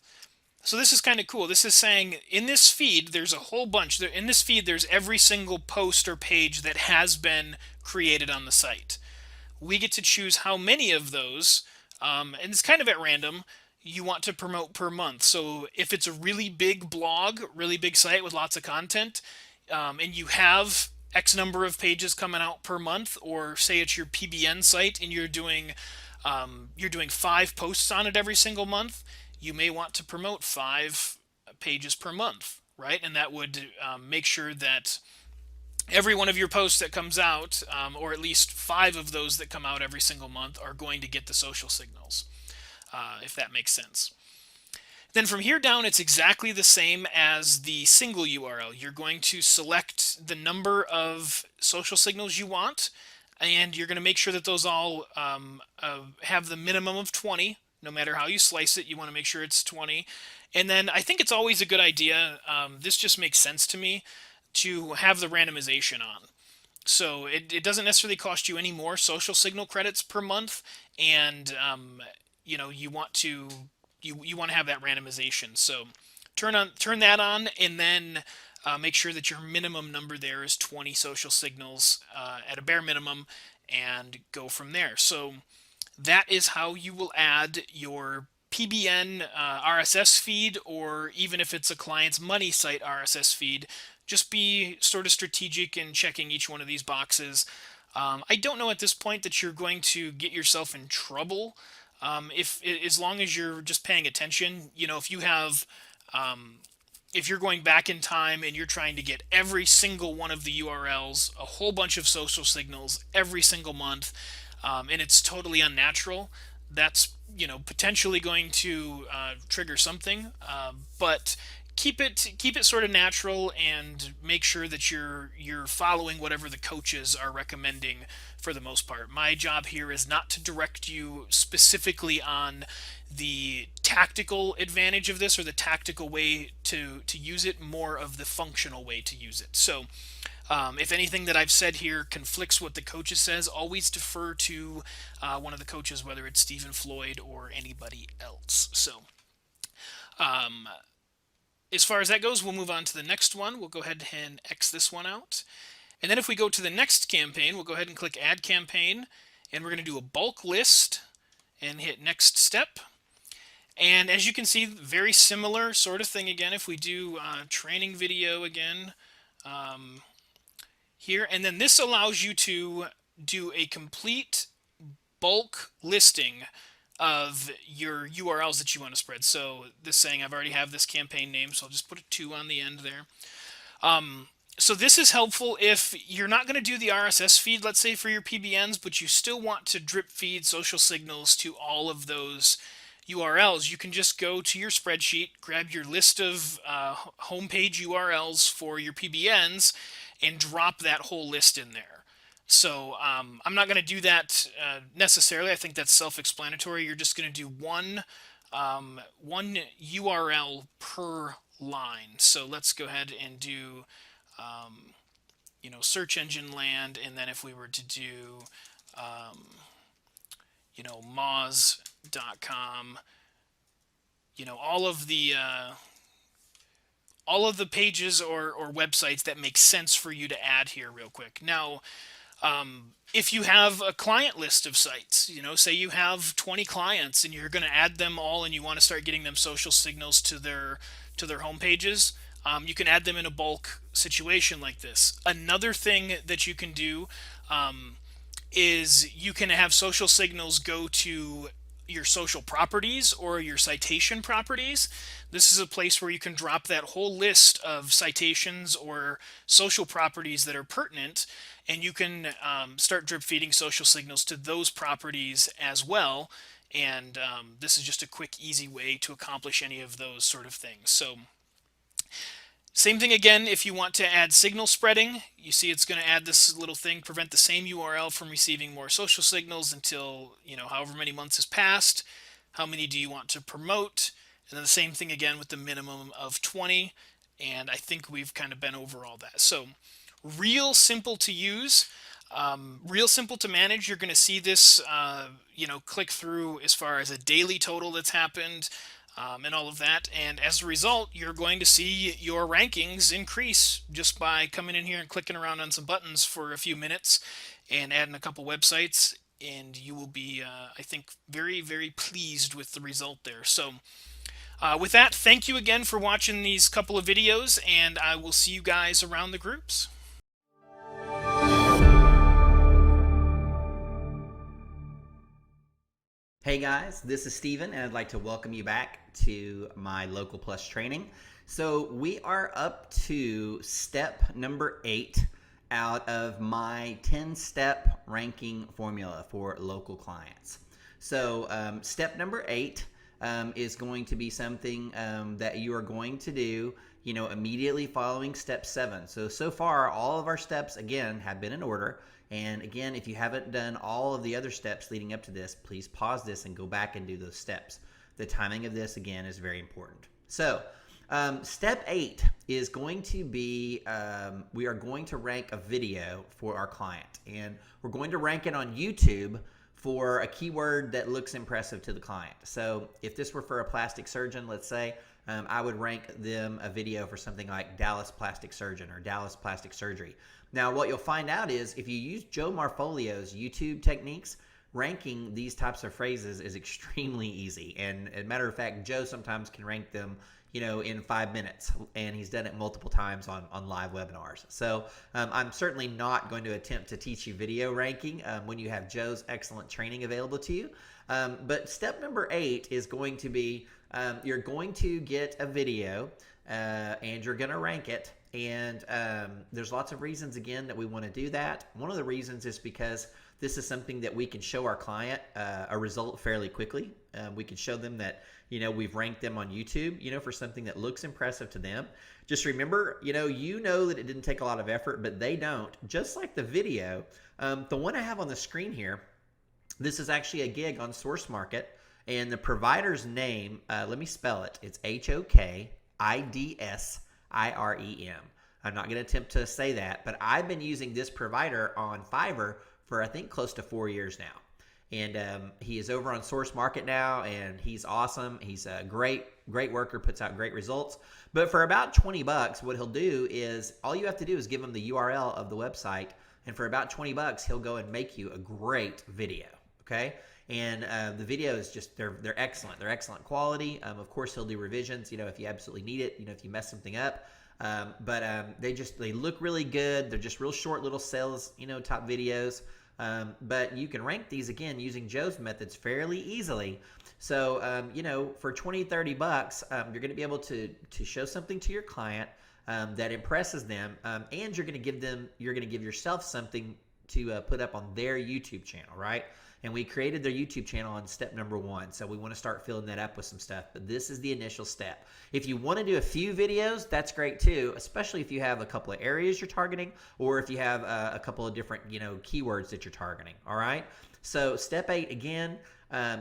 So this is kind of cool. This is saying in this feed, there's a whole bunch. In this feed, there's every single post or page that has been created on the site. We get to choose how many of those, and it's kind of at random, you want to promote per month. So if it's a really big blog, really big site with lots of content, and you have X number of pages coming out per month, or say it's your PBN site and you're doing 5 posts on it every single month, you may want to promote 5 pages per month, right? And that would make sure that every one of your posts that comes out, or at least 5 of those that come out every single month, are going to get the social signals, if that makes sense. Then from here down, it's exactly the same as the single URL. You're going to select the number of social signals you want, and you're going to make sure that those all have the minimum of 20. No matter how you slice it, you want to make sure it's 20. And then I think it's always a good idea, this just makes sense to me, to have the randomization on. So it doesn't necessarily cost you any more social signal credits per month, and you want to have that randomization. So turn that on, and then make sure that your minimum number there is 20 social signals at a bare minimum, and go from there. So that is how you will add your PBN RSS feed, or even if it's a client's money site RSS feed. Just be sort of strategic in checking each one of these boxes. I don't know at this point that you're going to get yourself in trouble, as long as you're just paying attention. If you have if you're going back in time and you're trying to get every single one of the URLs, a whole bunch of social signals every single month, and it's totally unnatural, that's potentially going to trigger something. But keep it sort of natural, and make sure that you're following whatever the coaches are recommending for the most part. My job here is not to direct you specifically on the tactical advantage of this or the tactical way to use it, more of the functional way to use it. So if anything that I've said here conflicts what the coaches says, always defer to one of the coaches, whether it's Stephen Floyd or anybody else. So as far as that goes, we'll move on to the next one. We'll go ahead and X this one out. And then if we go to the next campaign, we'll go ahead and click Add Campaign, and we're going to do a bulk list and hit Next Step. And as you can see, very similar sort of thing again. If we do training video again here, and then this allows you to do a complete bulk listing of your URLs that you want to spread. So this saying, I've already have this campaign name, so I'll just put a 2 on the end there. So this is helpful if you're not going to do the RSS feed, let's say, for your PBNs, but you still want to drip feed social signals to all of those URLs. You can just go to your spreadsheet, grab your list of homepage URLs for your PBNs, and drop that whole list in there. So I'm not going to do that necessarily. I think that's self-explanatory. You're just going to do one URL per line. So let's go ahead and do search engine land, and then if we were to do moz.com, all of the pages or websites that make sense for you to add here real quick. Now, if you have a client list of sites, say you have 20 clients and you're going to add them all, and you want to start getting them social signals to their home pages, you can add them in a bulk situation like this. Another thing that you can do is you can have social signals go to your social properties or your citation properties. This is a place where you can drop that whole list of citations or social properties that are pertinent, and you can start drip feeding social signals to those properties as well. And this is just a quick, easy way to accomplish any of those sort of things. So same thing again, if you want to add signal spreading, you see it's going to add this little thing, prevent the same URL from receiving more social signals until, however many months has passed. How many do you want to promote? And then the same thing again with the minimum of 20. And I think we've kind of been over all that. So real simple to use. Real simple to manage. You're going to see this, click through as far as a daily total that's happened, and all of that. And as a result, you're going to see your rankings increase just by coming in here and clicking around on some buttons for a few minutes and adding a couple websites. And you will be, I think, very, very pleased with the result there. So with that, thank you again for watching these couple of videos, and I will see you guys around the groups. Hey guys, this is Steven, and I'd like to welcome you back to my Local Plus training. So we are up to step number 8 out of my 10-step ranking formula for local clients. So step number 8 is going to be something that you are going to do, immediately following step 7. So far, all of our steps, again, have been in order. And again, if you haven't done all of the other steps leading up to this, please pause this and go back and do those steps. The timing of this, again, is very important. So step 8 is going to be, we are going to rank a video for our client. And we're going to rank it on YouTube for a keyword that looks impressive to the client. So if this were for a plastic surgeon, let's say, I would rank them a video for something like Dallas plastic surgeon or Dallas plastic surgery. Now, what you'll find out is if you use Joe Marfolio's YouTube techniques, ranking these types of phrases is extremely easy. And as a matter of fact, Joe sometimes can rank them, in 5 minutes, and he's done it multiple times on live webinars. So I'm certainly not going to attempt to teach you video ranking when you have Joe's excellent training available to you. But step number 8 is going to be, you're going to get a video and you're going to rank it. And there's lots of reasons, again, that we want to do that. One of the reasons is because this is something that we can show our client a result fairly quickly. We can show them that, we've ranked them on YouTube, for something that looks impressive to them. Just remember, you know that it didn't take a lot of effort, but they don't. Just like the video, the one I have on the screen here, this is actually a gig on Source Market, and the provider's name, let me spell it. It's HOKIDSIREM. I'm not going to attempt to say that, but I've been using this provider on Fiverr for I think close to 4 years now. And he is over on Source Market now, and he's awesome. He's a great worker, puts out great results. But for about 20 bucks, what he'll do is all you have to do is give him the URL of the website, and for about 20 bucks, he'll go and make you a great video. Okay? And the video is just, they're excellent. They're excellent quality. Of course, he'll do revisions, if you absolutely need it, if you mess something up. But they look really good. They're just real short little sales, type videos. But you can rank these, again, using Joe's methods fairly easily. So, for 20, 30 bucks, you're going to be able to show something to your client that impresses them. And you're going to give yourself something to put up on their YouTube channel, right? And we created their YouTube channel on step number 1. So we want to start filling that up with some stuff. But this is the initial step. If you want to do a few videos, that's great too, especially if you have a couple of areas you're targeting, or if you have a couple of different, keywords that you're targeting. All right. So step 8, again,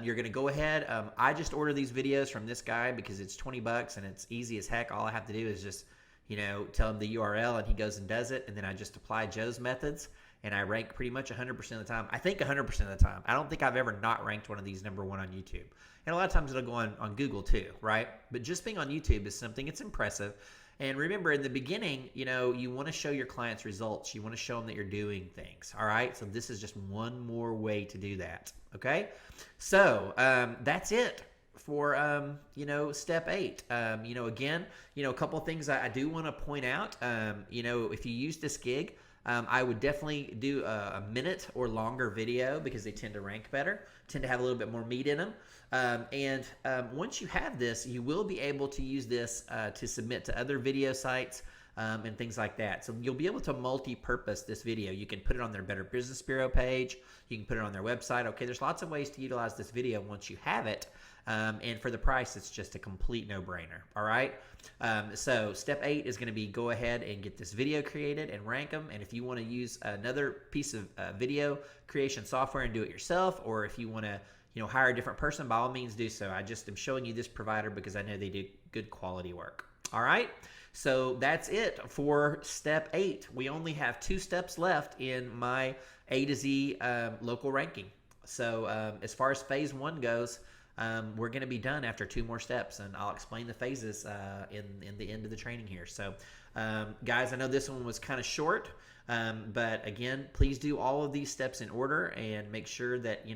you're going to go ahead. I just order these videos from this guy because it's 20 bucks and it's easy as heck. All I have to do is just, tell him the URL and he goes and does it. And then I just apply Joe's methods. And I rank pretty much 100% of the time. I think 100% of the time. I don't think I've ever not ranked one of these number 1 on YouTube. And a lot of times it'll go on Google too, right? But just being on YouTube is something that's impressive. And remember, in the beginning, you want to show your clients results. You want to show them that you're doing things, all right? So this is just one more way to do that, okay? So that's it for, step 8. Again, a couple of things I do want to point out. If you use this gig, I would definitely do a minute or longer video because they tend to rank better, tend to have a little bit more meat in them. Once you have this, you will be able to use this to submit to other video sites and things like that. So you'll be able to multi-purpose this video. You can put it on their Better Business Bureau page. You can put it on their website. Okay, there's lots of ways to utilize this video once you have it. And for the price, it's just a complete no-brainer. All right. So step 8 is going to be go ahead and get this video created and rank them. And if you want to use another piece of video creation software and do it yourself, or if you want to, hire a different person, by all means do so. I just am showing you this provider because I know they do good quality work. All right. So that's it for step 8. We only have 2 steps left in my A to Z local ranking. So as far as phase 1 goes, we're going to be done after 2 more steps, and I'll explain the phases in the end of the training here. So guys, I know this one was kind of short, but again, please do all of these steps in order and make sure that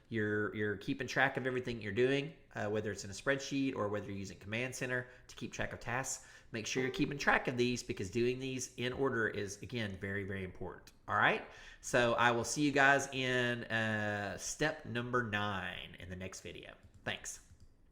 you're keeping track of everything you're doing, whether it's in a spreadsheet or whether you're using Command Center to keep track of tasks. Make sure you're keeping track of these, because doing these in order is, again, very, very important. All right? So I will see you guys in step number 9 in the next video. Thanks.